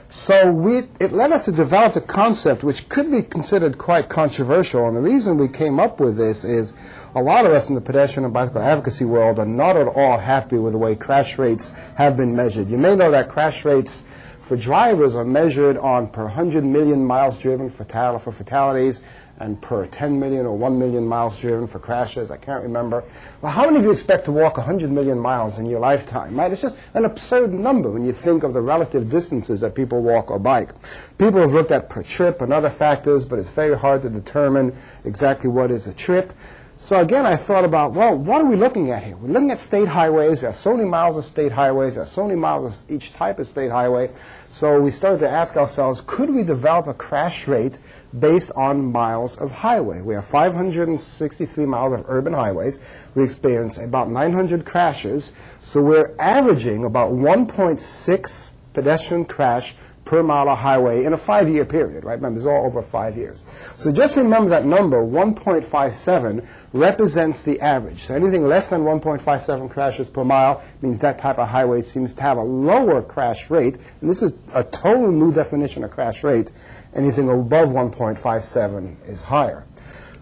So it led us to develop a concept which could be considered quite controversial, and the reason we came up with this is a lot of us in the pedestrian and bicycle advocacy world are not at all happy with the way crash rates have been measured. You may know that crash rates for drivers are measured on per 100 million miles driven for fatalities, and per 10 million or 1 million miles driven for crashes. I can't remember. Well, how many of you expect to walk 100 million miles in your lifetime, right? It's just an absurd number when you think of the relative distances that people walk or bike. People have looked at per trip and other factors, but it's very hard to determine exactly what is a trip. So again, I thought about, well, what are we looking at here? We're looking at state highways. We have so many miles of state highways. We have so many miles of each type of state highway. So we started to ask ourselves, could we develop a crash rate based on miles of highway? We have 563 miles of urban highways. We experience about 900 crashes. So we're averaging about 1.6 pedestrian crash per mile of highway in a 5-year period, right? Remember, it's all over 5 years. So just remember that number, 1.57, represents the average. So anything less than 1.57 crashes per mile means that type of highway seems to have a lower crash rate. And this is a total new definition of crash rate. Anything above 1.57 is higher.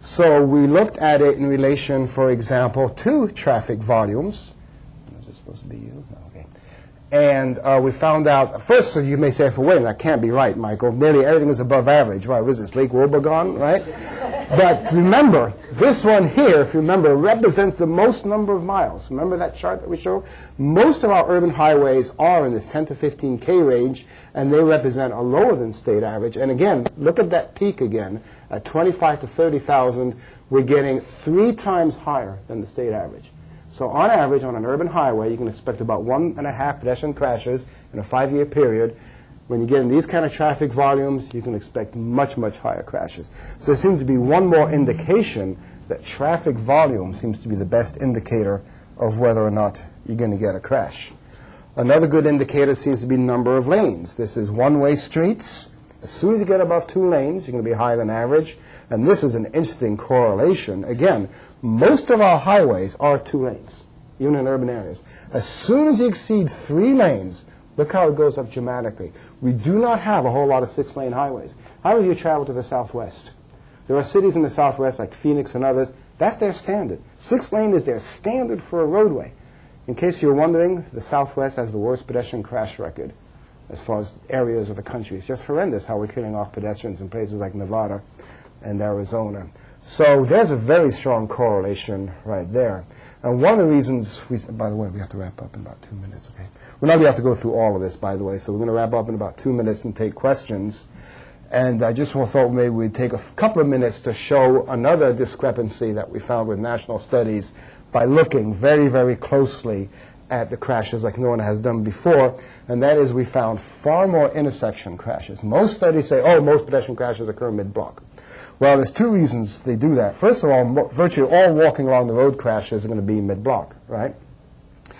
So we looked at it in relation, for example, to traffic volumes. Is this supposed to be you? No, okay. And we found out, first, so you may say, for wait, that can't be right, Michael. Nearly everything is above average. Right, what is this, Lake Wobegon, right? But remember, this one here, if you remember, represents the most number of miles. Remember that chart that we showed? Most of our urban highways are in this 10 to 15K range, and they represent a lower than state average. And again, look at that peak again. At 25 to 30,000, we're getting 3 times higher than the state average. So on average, on an urban highway, you can expect about 1.5 pedestrian crashes in a 5-year period. When you get in these kind of traffic volumes, you can expect much, much higher crashes. So there seems to be one more indication that traffic volume seems to be the best indicator of whether or not you're going to get a crash. Another good indicator seems to be number of lanes. This is one-way streets. As soon as you get above 2 lanes, you're going to be higher than average. And this is an interesting correlation. Again, most of our highways are 2 lanes, even in urban areas. As soon as you exceed 3 lanes, look how it goes up dramatically. We do not have a whole lot of 6-lane highways. How do you travel to the southwest? There are cities in the southwest like Phoenix and others. That's their standard. 6-lane is their standard for a roadway. In case you're wondering, the southwest has the worst pedestrian crash record as far as areas of the country. It's just horrendous how we're killing off pedestrians in places like Nevada and Arizona. So there's a very strong correlation right there. And one of the reasons, by the way, we have to wrap up in about 2 minutes, okay? We're not going to have to go through all of this, by the way, so we're going to wrap up in about 2 minutes and take questions. And I just thought maybe we'd take a couple of minutes to show another discrepancy that we found with national studies by looking very, very closely at the crashes like no one has done before, and that is we found far more intersection crashes. Most studies say, oh, most pedestrian crashes occur mid-block. Well, there's 2 reasons they do that. First of all, virtually all walking along the road crashes are going to be mid-block, right?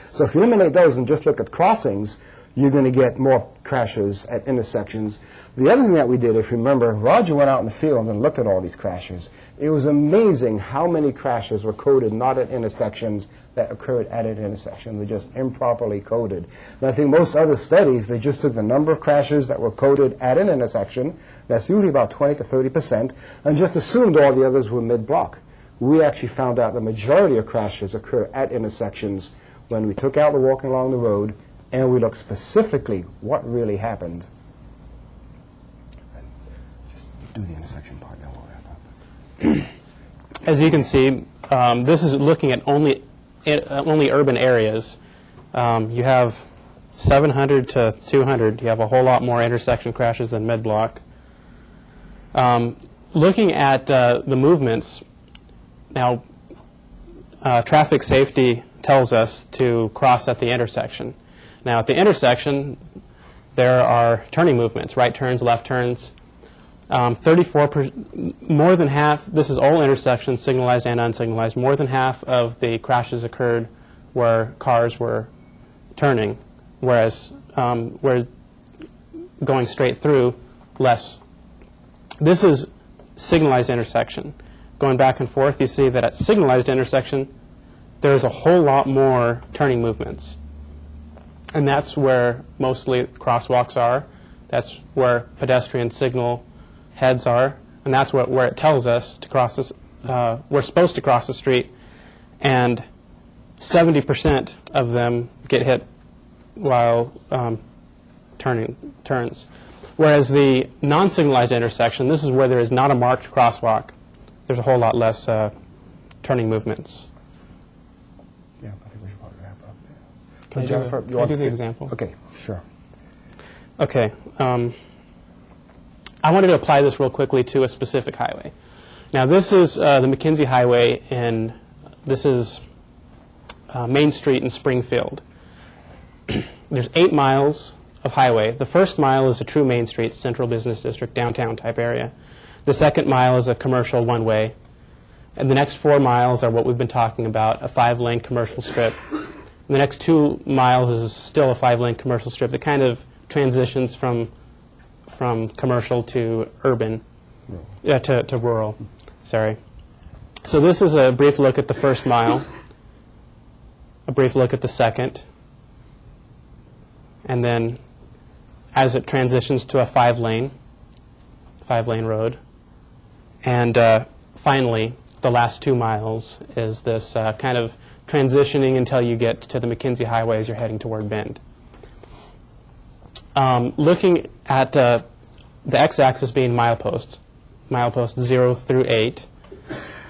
So if you eliminate those and just look at crossings, you're going to get more crashes at intersections. The other thing that we did, if you remember, Rodger went out in the field and looked at all these crashes. It was amazing how many crashes were coded not at intersections that occurred at an intersection. They're just improperly coded. And I think most other studies, they just took the number of crashes that were coded at an intersection, that's usually about 20 to 30%, and just assumed all the others were mid-block. We actually found out the majority of crashes occur at intersections when we took out the walking along the road and we looked specifically what really happened. Just do the intersection part, then we'll wrap up. As you can see, this is looking at only urban areas. You have 700 to 200. You have a whole lot more intersection crashes than mid-block. Looking at the movements, now traffic safety tells us to cross at the intersection. Now at the intersection, there are turning movements, right turns, left turns. 34%, more than half, this is all intersections, signalized and unsignalized, more than half of the crashes occurred where cars were turning, whereas where going straight through, less. This is signalized intersection. Going back and forth, you see that at signalized intersection, there's a whole lot more turning movements. And that's where mostly crosswalks are. That's where pedestrian signal heads are. And that's where it tells us to cross this, we're supposed to cross the street. And 70% of them get hit while turns. Whereas the non-signalized intersection, this is where there is not a marked crosswalk. There's a whole lot less turning movements. Yeah, I think we should probably wrap up. Can Jennifer, I do the example? Okay, sure. Okay. I wanted to apply this real quickly to a specific highway. Now, this is the McKenzie Highway, and this is Main Street in Springfield. There's 8 miles of highway. The first mile is a true Main Street, central business district, downtown type area. The second mile is a commercial one-way. And the next 4 miles are what we've been talking about, a 5-lane commercial strip. And the next 2 miles is still a 5-lane commercial strip that kind of transitions from commercial to urban, to rural. Sorry. So this is a brief look at the first mile, a brief look at the second, and then as it transitions to a 5-lane road. And finally, the last 2 miles is this kind of transitioning until you get to the McKenzie Highway as you're heading toward Bend. Looking at the x-axis being milepost 0 through 8,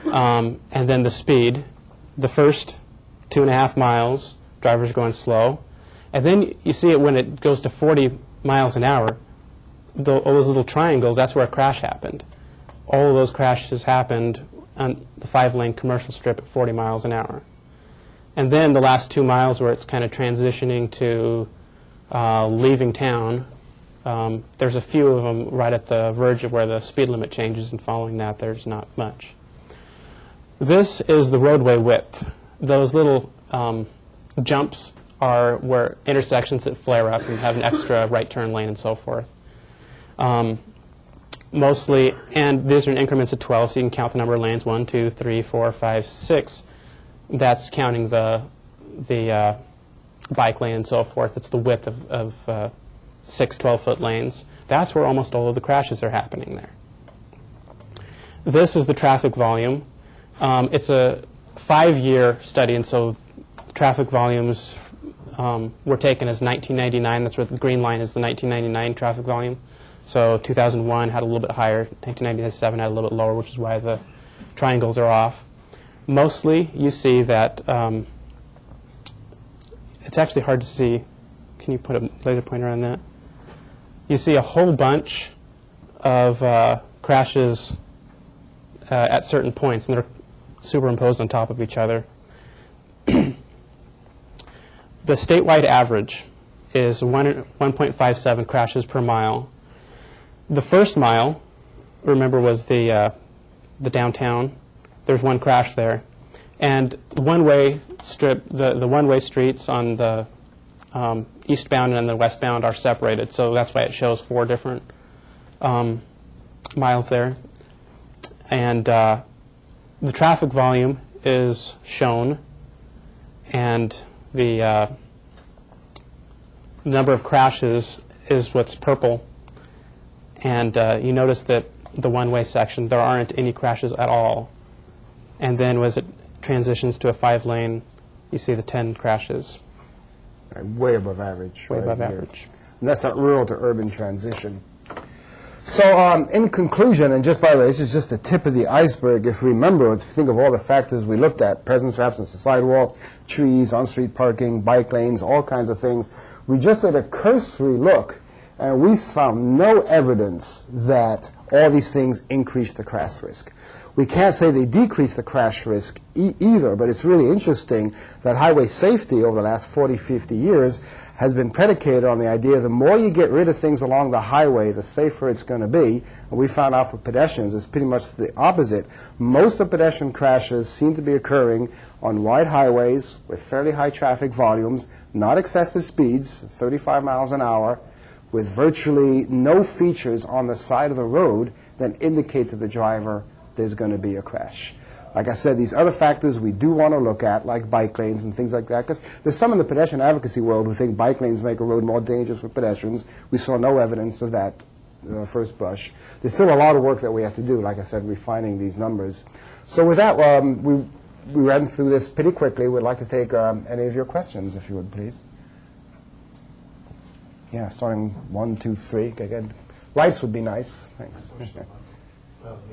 and then the speed. The first 2.5 miles, drivers are going slow. And then you see it when it goes to 40 miles an hour, all those little triangles, that's where a crash happened. All of those crashes happened on the 5-lane commercial strip at 40 miles an hour. And then the last 2 miles where it's kind of transitioning to leaving town, there's a few of them right at the verge of where the speed limit changes, and following that there's not much. This is the roadway width. Those little jumps are where intersections that flare up and have an extra right turn lane and so forth. Mostly, and these are in increments of 12, so you can count the number of lanes, 1, 2, 3, 4, 5, 6. That's counting the bike lane and so forth. It's the width of 6 12-foot lanes. That's where almost all of the crashes are happening there. This is the traffic volume. It's a 5-year study, and so traffic volumes were taken as 1999. That's where the green line is the 1999 traffic volume. So 2001 had a little bit higher, 1997 had a little bit lower, which is why the triangles are off. Mostly, you see that it's actually hard to see. Can you put a laser pointer on that? You see a whole bunch of crashes at certain points, and they're superimposed on top of each other. The statewide average is 1.57 crashes per mile. The first mile, remember, was the downtown. There's 1 crash there. And the one-way strip, the one-way streets on the eastbound and the westbound are separated, so that's why it shows 4 different miles there. And the traffic volume is shown, and the number of crashes is what's purple. And you notice that the one-way section, there aren't any crashes at all. And then as it transitions to a 5-lane, you see the 10 crashes. Way above average. Way right above here. average. And that's that rural to urban transition. So in conclusion, and just by the way, this is just the tip of the iceberg. If we remember, if you think of all the factors we looked at, presence or absence of sidewalks, trees, on-street parking, bike lanes, all kinds of things, we just did a cursory look, and we found no evidence that all these things increase the crash risk. We can't say they decrease the crash risk either, but it's really interesting that highway safety over the last 40, 50 years has been predicated on the idea the more you get rid of things along the highway, the safer it's going to be. And we found out for pedestrians it's pretty much the opposite. Most of pedestrian crashes seem to be occurring on wide highways with fairly high traffic volumes, not excessive speeds, 35 miles an hour, with virtually no features on the side of the road that indicate to the driver there's going to be a crash. Like I said, these other factors we do want to look at, like bike lanes and things like that, because there's some in the pedestrian advocacy world who think bike lanes make a road more dangerous for pedestrians. We saw no evidence of that first brush. There's still a lot of work that we have to do, like I said, refining these numbers. So with that, we ran through this pretty quickly. We'd like to take any of your questions, if you would, please. Yeah, starting 1, 2, 3. Okay, good. Lights would be nice. Thanks.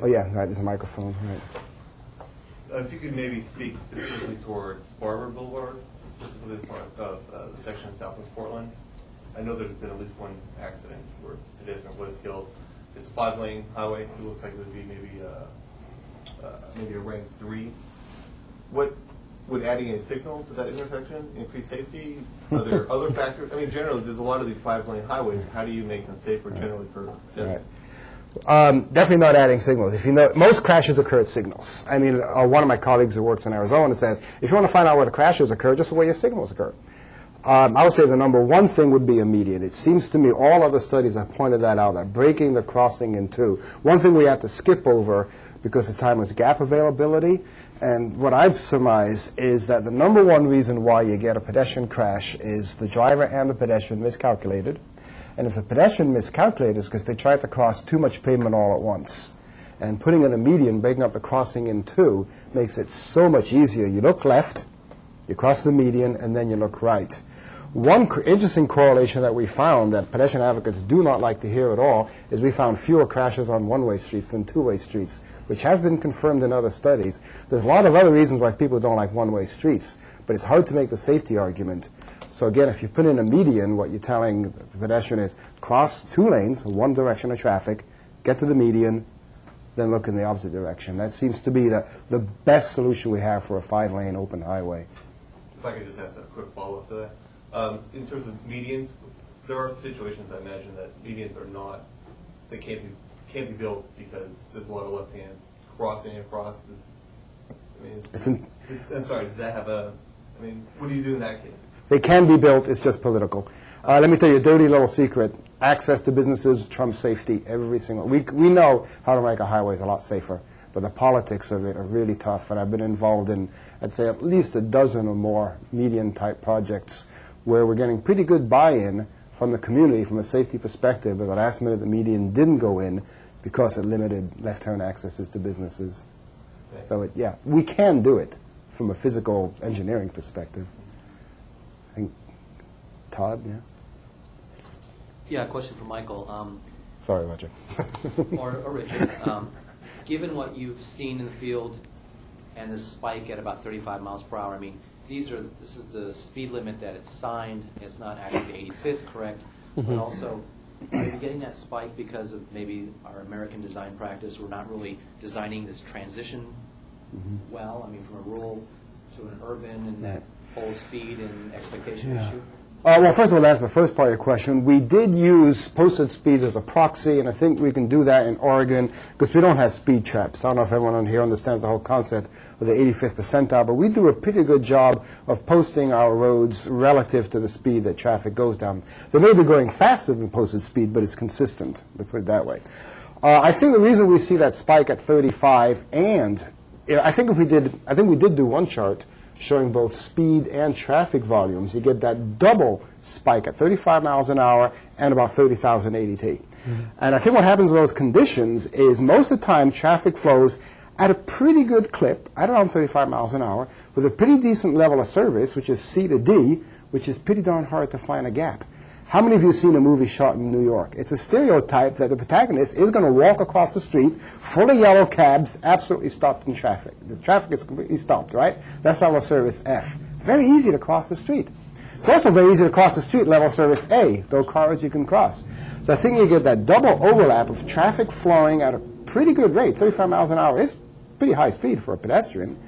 Oh, yeah, right, there's a microphone. Right. If you could maybe speak specifically towards Barber Boulevard, specifically part of the section in Southwest Portland. I know there's been at least one accident where a pedestrian was killed. It's a 5-lane highway. It looks like it would be maybe a rank 3. What would adding a signal to that intersection increase safety? Are there other factors? I mean, generally, there's a lot of these 5-lane highways. How do you make them safer generally for pedestrians? Right. Definitely not adding signals. If you know, most crashes occur at signals. I mean, one of my colleagues who works in Arizona says, if you want to find out where the crashes occur, just where your signals occur. I would say the number one thing would be immediate. It seems to me all other studies have pointed that out, that breaking the crossing in two. One thing we have to skip over because of time was gap availability. And what I've surmised is that the number one reason why you get a pedestrian crash is the driver and the pedestrian miscalculated. And if the pedestrian miscalculated, it's because they tried to cross too much pavement all at once. And putting in a median, breaking up the crossing in two, makes it so much easier. You look left, you cross the median, and then you look right. One interesting correlation that we found that pedestrian advocates do not like to hear at all is we found fewer crashes on one-way streets than two-way streets, which has been confirmed in other studies. There's a lot of other reasons why people don't like one-way streets, but it's hard to make the safety argument. So again, if you put in a median, what you're telling the pedestrian is cross 2 lanes, one direction of traffic, get to the median, then look in the opposite direction. That seems to be the best solution we have for a 5-lane open highway. If I could just ask a quick follow-up to that. In terms of medians, there are situations, I imagine, that medians are not, they can't be built because there's a lot of left-hand crossing across this. I mean, I'm sorry, does that have a, I mean, what do you do in that case? They can be built, it's just political. Let me tell you a dirty little secret. Access to businesses trumps safety every single, we know how to make our highways a lot safer, but the politics of it are really tough, and I've been involved in, I'd say, at least a dozen or more median-type projects where we're getting pretty good buy-in from the community from a safety perspective, but the last minute the median didn't go in because it limited left-turn accesses to businesses. So, yeah, we can do it from a physical engineering perspective. I think, Todd, yeah? Yeah, a question for Michael. Sorry, Roger. or Richard. Given what you've seen in the field and the spike at about 35 miles per hour, I mean, this is the speed limit that it's signed. It's not actually 85th, correct? Mm-hmm. But also, are you getting that spike because of maybe our American design practice? We're not really designing this transition well. I mean, from a rural to an urban and that whole speed and expectation issue. Well, first of all, that's the first part of your question. We did use posted speed as a proxy, and I think we can do that in Oregon because we don't have speed traps. I don't know if everyone on here understands the whole concept of the 85th percentile, but we do a pretty good job of posting our roads relative to the speed that traffic goes down. They may be going faster than posted speed, but it's consistent. We put it that way. I think the reason we see that spike at 35, and I think we did do one chart showing both speed and traffic volumes. You get that double spike at 35 miles an hour and about 30,000 ADT. And I think what happens in those conditions is most of the time traffic flows at a pretty good clip, at around 35 miles an hour, with a pretty decent level of service, which is C to D, which is pretty darn hard to find a gap. How many of you have seen a movie shot in New York? It's a stereotype that the protagonist is going to walk across the street full of yellow cabs, absolutely stopped in traffic. The traffic is completely stopped, right? That's level service F. Very easy to cross the street. It's also very easy to cross the street, level service A, though cars you can cross. So I think you get that double overlap of traffic flowing at a pretty good rate. 35 miles an hour is pretty high speed for a pedestrian,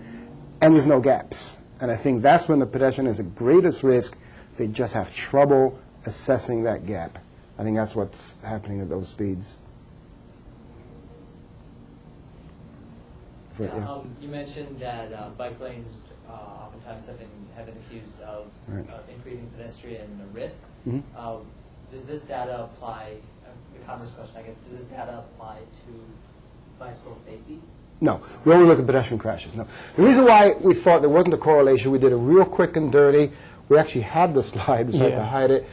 and there's no gaps. And I think that's when the pedestrian is at greatest risk. They just have trouble assessing that gap. I think that's what's happening at those speeds. You mentioned that bike lanes oftentimes have been accused of increasing pedestrian risk. Does this data apply? The converse question, I guess. Does this data apply to bicycle safety? No, we only look at pedestrian crashes. No. The reason why we thought there wasn't a correlation, we did a real quick and dirty. We actually had the slide. We tried to hide it.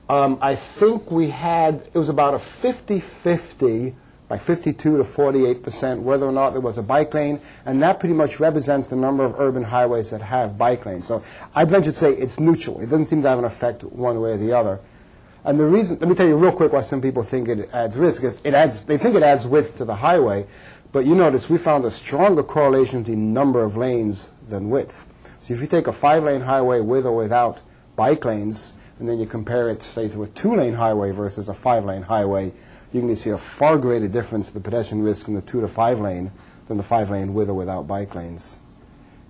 I think we had, it was about a 50-50, like 52 to 48%, whether or not there was a bike lane, and that pretty much represents the number of urban highways that have bike lanes. So I'd venture to say it's neutral. It doesn't seem to have an effect one way or the other. And the reason, let me tell you real quick why some people think it adds risk, is they think it adds width to the highway, but you notice we found a stronger correlation between number of lanes than width. So if you take a 5-lane highway with or without bike lanes, and then you compare it, say, to a 2-lane highway versus a 5-lane highway, you can see a far greater difference in the pedestrian risk in the 2 to 5 lane than the 5-lane with or without bike lanes.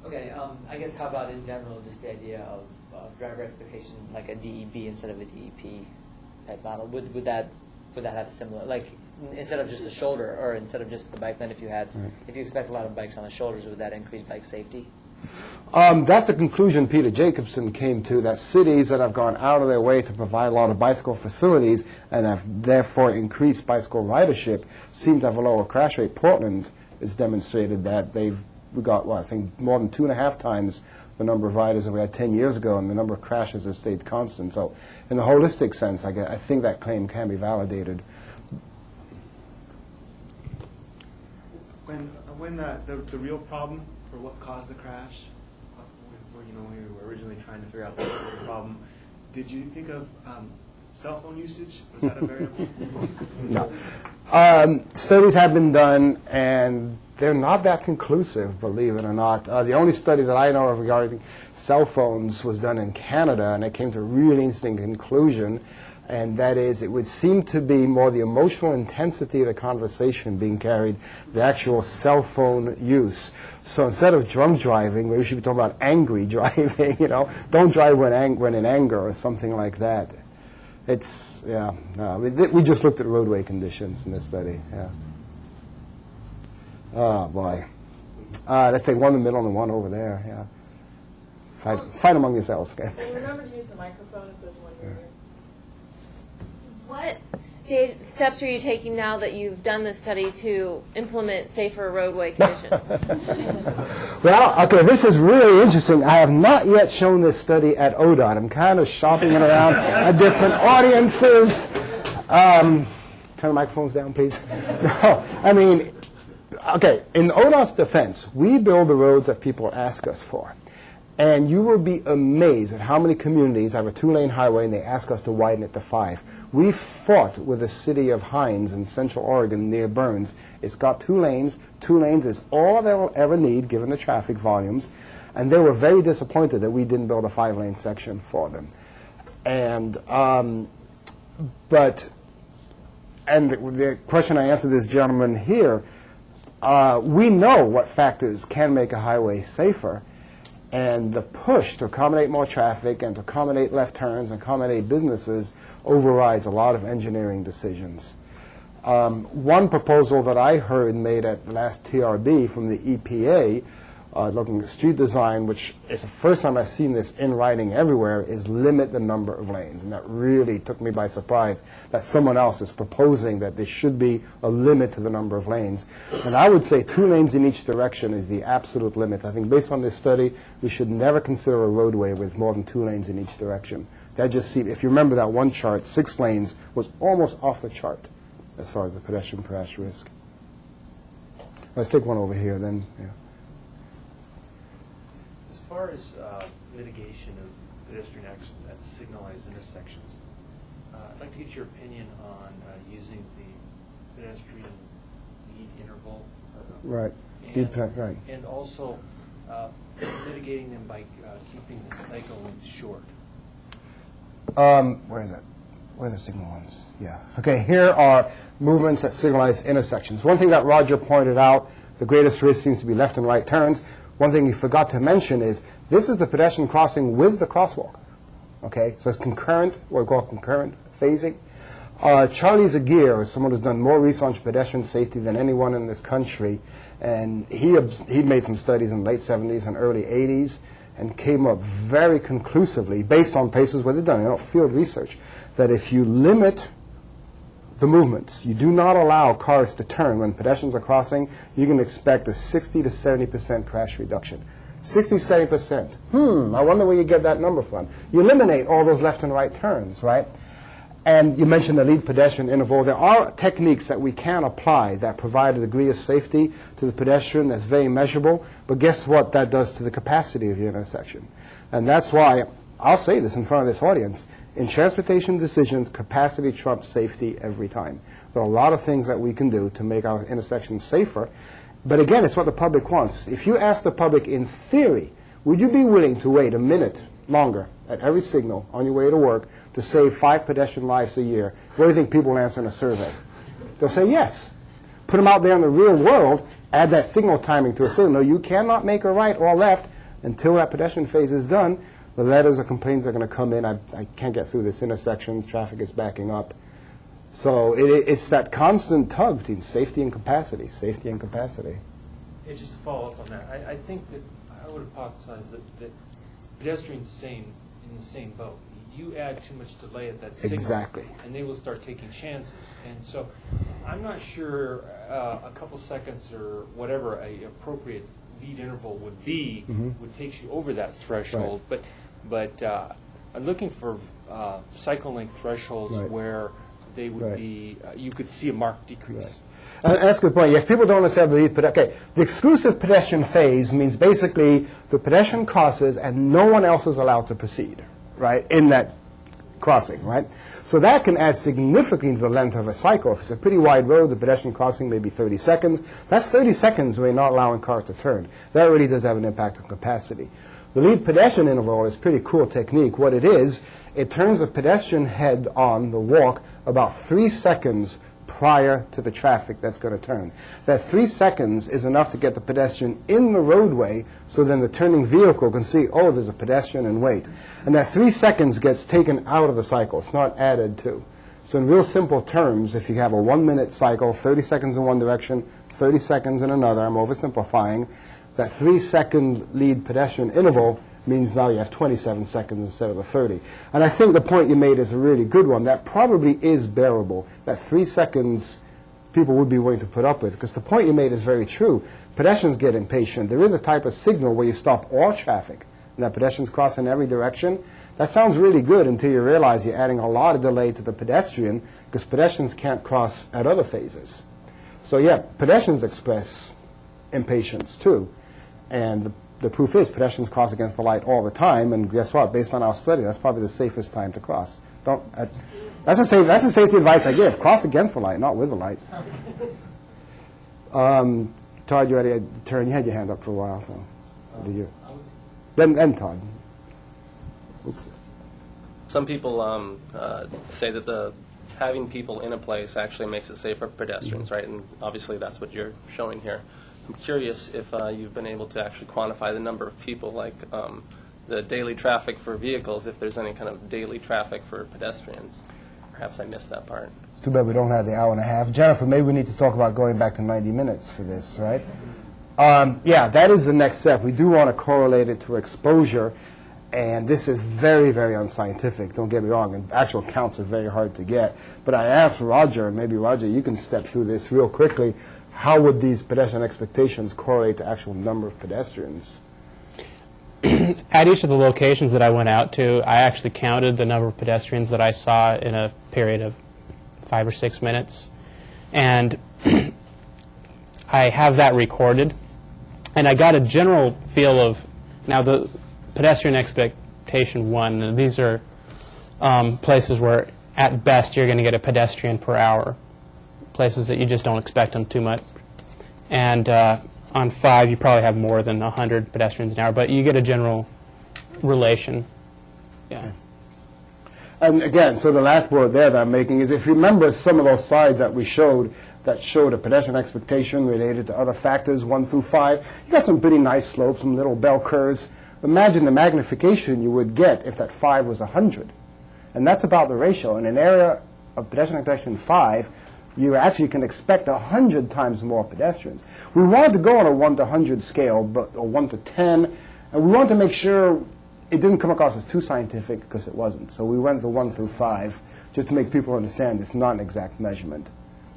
Okay, I guess how about in general just the idea of driver expectation, like a DEB instead of a DEP type model? Would that have a similar, like instead of just the shoulder or instead of just the bike lane, if you expect a lot of bikes on the shoulders, would that increase bike safety? That's the conclusion Peter Jacobson came to, that cities that have gone out of their way to provide a lot of bicycle facilities and have therefore increased bicycle ridership seem to have a lower crash rate. Portland has demonstrated that. We got, I think, more than 2.5 times the number of riders that we had 10 years ago, and the number of crashes has stayed constant. So in the holistic sense, I think that claim can be validated. When the real problem for what caused the crash, when we were originally trying to figure out what was the problem, did you think of cell phone usage? Was that a variable? No. Studies have been done, and they're not that conclusive, believe it or not. The only study that I know of regarding cell phones was done in Canada, and it came to a really interesting conclusion, and that is it would seem to be more the emotional intensity of the conversation being carried, the actual cell phone use. So instead of drunk driving, we should be talking about angry driving, Don't drive when in anger or something like that. It's, we just looked at roadway conditions in this study, Oh, boy. Let's take one in the middle and one over there, Fight among yourselves, okay? And remember to use the microphone if there's one here. What steps are you taking now that you've done this study to implement safer roadway conditions? Well, okay, this is really interesting. I have not yet shown this study at ODOT. I'm kind of shopping it around at different audiences. Turn the microphones down, please. No, okay, in ODOT's defense, we build the roads that people ask us for. And you will be amazed at how many communities have a 2-lane highway and they ask us to widen it to 5. We fought with the city of Hines in Central Oregon near Burns. It's got 2 lanes. 2 lanes is all they'll ever need given the traffic volumes. And they were very disappointed that we didn't build a 5-lane section for them. And the question I answered this gentleman here, we know what factors can make a highway safer. And the push to accommodate more traffic and to accommodate left turns and accommodate businesses overrides a lot of engineering decisions. One proposal that I heard made at the last TRB from the EPA, looking at street design, which is the first time I've seen this in writing everywhere, is limit the number of lanes. And that really took me by surprise that someone else is proposing that there should be a limit to the number of lanes. And I would say 2 lanes in each direction is the absolute limit. I think based on this study, we should never consider a roadway with more than 2 lanes in each direction. That just seemed, if you remember that one chart, 6 lanes was almost off the chart as far as the pedestrian crash risk. Let's take one over here then. Yeah. As far as mitigation of pedestrian accidents at signalized intersections, I'd like to get your opinion on using the pedestrian lead interval. Right. Right. And also mitigating them by keeping the cycle length short. Where is it? Where are the signal ones? Yeah. Okay, here are movements at signalized intersections. One thing that Rodger pointed out, the greatest risk seems to be left and right turns. One thing he forgot to mention is this is the pedestrian crossing with the crosswalk. Okay, so it's concurrent, what we call concurrent phasing. Charlie Zagier is someone who's done more research on pedestrian safety than anyone in this country, and he made some studies in the late 70s and early 80s and came up very conclusively, based on places where they've done field research, that if you limit the movements, you do not allow cars to turn when pedestrians are crossing, you can expect a 60 to 70% crash reduction. 60, 70%. I wonder where you get that number from. You eliminate all those left and right turns, right? And you mentioned the lead pedestrian interval. There are techniques that we can apply that provide a degree of safety to the pedestrian that's very measurable, but guess what that does to the capacity of the intersection? And that's why, I'll say this in front of this audience, in transportation decisions, capacity trumps safety every time. There are a lot of things that we can do to make our intersections safer, but again, it's what the public wants. If you ask the public in theory, would you be willing to wait a minute longer at every signal on your way to work to save 5 pedestrian lives a year? What do you think people will answer in a survey? They'll say yes. Put them out there in the real world, add that signal timing to a signal. You cannot make a right or left until that pedestrian phase is done. The letters or complaints are going to come in. I can't get through this intersection. Traffic is backing up. So it's that constant tug between safety and capacity, safety and capacity. Yeah, just to follow up on that, I think that I would hypothesize that pedestrians in the same boat. You add too much delay at that signal, Exactly. and they will start taking chances. And so I'm not sure a couple seconds or whatever a appropriate lead interval would be would take you over that threshold. Right. But I'm looking for cycle length thresholds Right. where they would Right. be, you could see a marked decrease. That's a good point. If people don't understand the lead pedestrian, okay, the exclusive pedestrian phase means basically the pedestrian crosses and no one else is allowed to proceed, right, in that crossing, right? So that can add significantly to the length of a cycle. If it's a pretty wide road, the pedestrian crossing may be 30 seconds. So that's 30 seconds where you're not allowing cars to turn. That really does have an impact on capacity. The lead pedestrian interval is a pretty cool technique. What it is, it turns the pedestrian head on the walk about 3 seconds prior to the traffic that's going to turn. That 3 seconds is enough to get the pedestrian in the roadway so then the turning vehicle can see, oh, there's a pedestrian, and wait. And that 3 seconds gets taken out of the cycle. It's not added to. So in real simple terms, if you have a 1-minute cycle, 30 seconds in one direction, 30 seconds in another, I'm oversimplifying, that 3-second lead pedestrian interval means now you have 27 seconds instead of the 30. And I think the point you made is a really good one. That probably is bearable. That 3 seconds people would be willing to put up with, because the point you made is very true. Pedestrians get impatient. There is a type of signal where you stop all traffic, and that pedestrians cross in every direction. That sounds really good until you realize you're adding a lot of delay to the pedestrian, because pedestrians can't cross at other phases. So yeah, pedestrians express impatience too. And the proof is pedestrians cross against the light all the time, and guess what? Based on our study, that's probably the safest time to cross. That's the safety advice I give. Cross against the light, not with the light. Todd, you ready to turn? You had your hand up for a while, so do you? Then Todd. Oops. Some people say that having people in a place actually makes it safer for pedestrians, right? And obviously that's what you're showing here. I'm curious if you've been able to actually quantify the number of people, like the daily traffic for vehicles, if there's any kind of daily traffic for pedestrians. Perhaps I missed that part. It's too bad we don't have the hour and a half. Jennifer, maybe we need to talk about going back to 90 minutes for this, right? Yeah, that is the next step. We do want to correlate it to exposure, and this is very, very unscientific. Don't get me wrong, and actual counts are very hard to get. But I asked Rodger, and maybe Rodger, you can step through this real quickly. How would these pedestrian expectations correlate to actual number of pedestrians? At each of the locations that I went out to, I actually counted the number of pedestrians that I saw in a period of 5 or 6 minutes. And I have that recorded. And I got a general feel of, now the pedestrian expectation 1, these are places where at best you're going to get a pedestrian per hour, places that you just don't expect them too much. And on 5, you probably have more than 100 pedestrians an hour, but you get a general relation. Yeah. And again, so the last point there that I'm making is, if you remember some of those slides that we showed that showed a pedestrian expectation related to other factors, 1 through 5, you got some pretty nice slopes, some little bell curves. Imagine the magnification you would get if that 5 was 100. And that's about the ratio. In an area of pedestrian expectation 5, you actually can expect 100 times more pedestrians. We wanted to go on a 1 to 100 scale, but or 1 to 10, and we wanted to make sure it didn't come across as too scientific, because it wasn't. So we went to 1 through 5, just to make people understand it's not an exact measurement.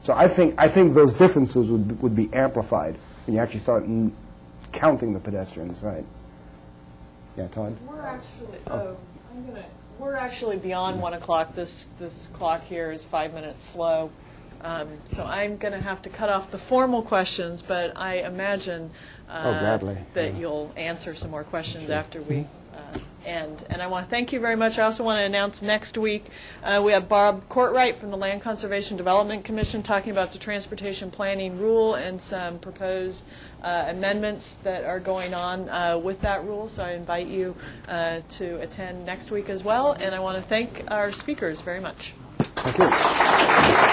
So I think those differences would be amplified when you actually start counting the pedestrians, right? Yeah, Todd? We're actually beyond 1 o'clock. This clock here is 5 minutes slow. So I'm going to have to cut off the formal questions, but I imagine that you'll answer some more questions after we end. And I want to thank you very much. I also want to announce next week we have Bob Courtwright from the Land Conservation Development Commission talking about the transportation planning rule and some proposed amendments that are going on with that rule. So I invite you to attend next week as well. And I want to thank our speakers very much. Thank you.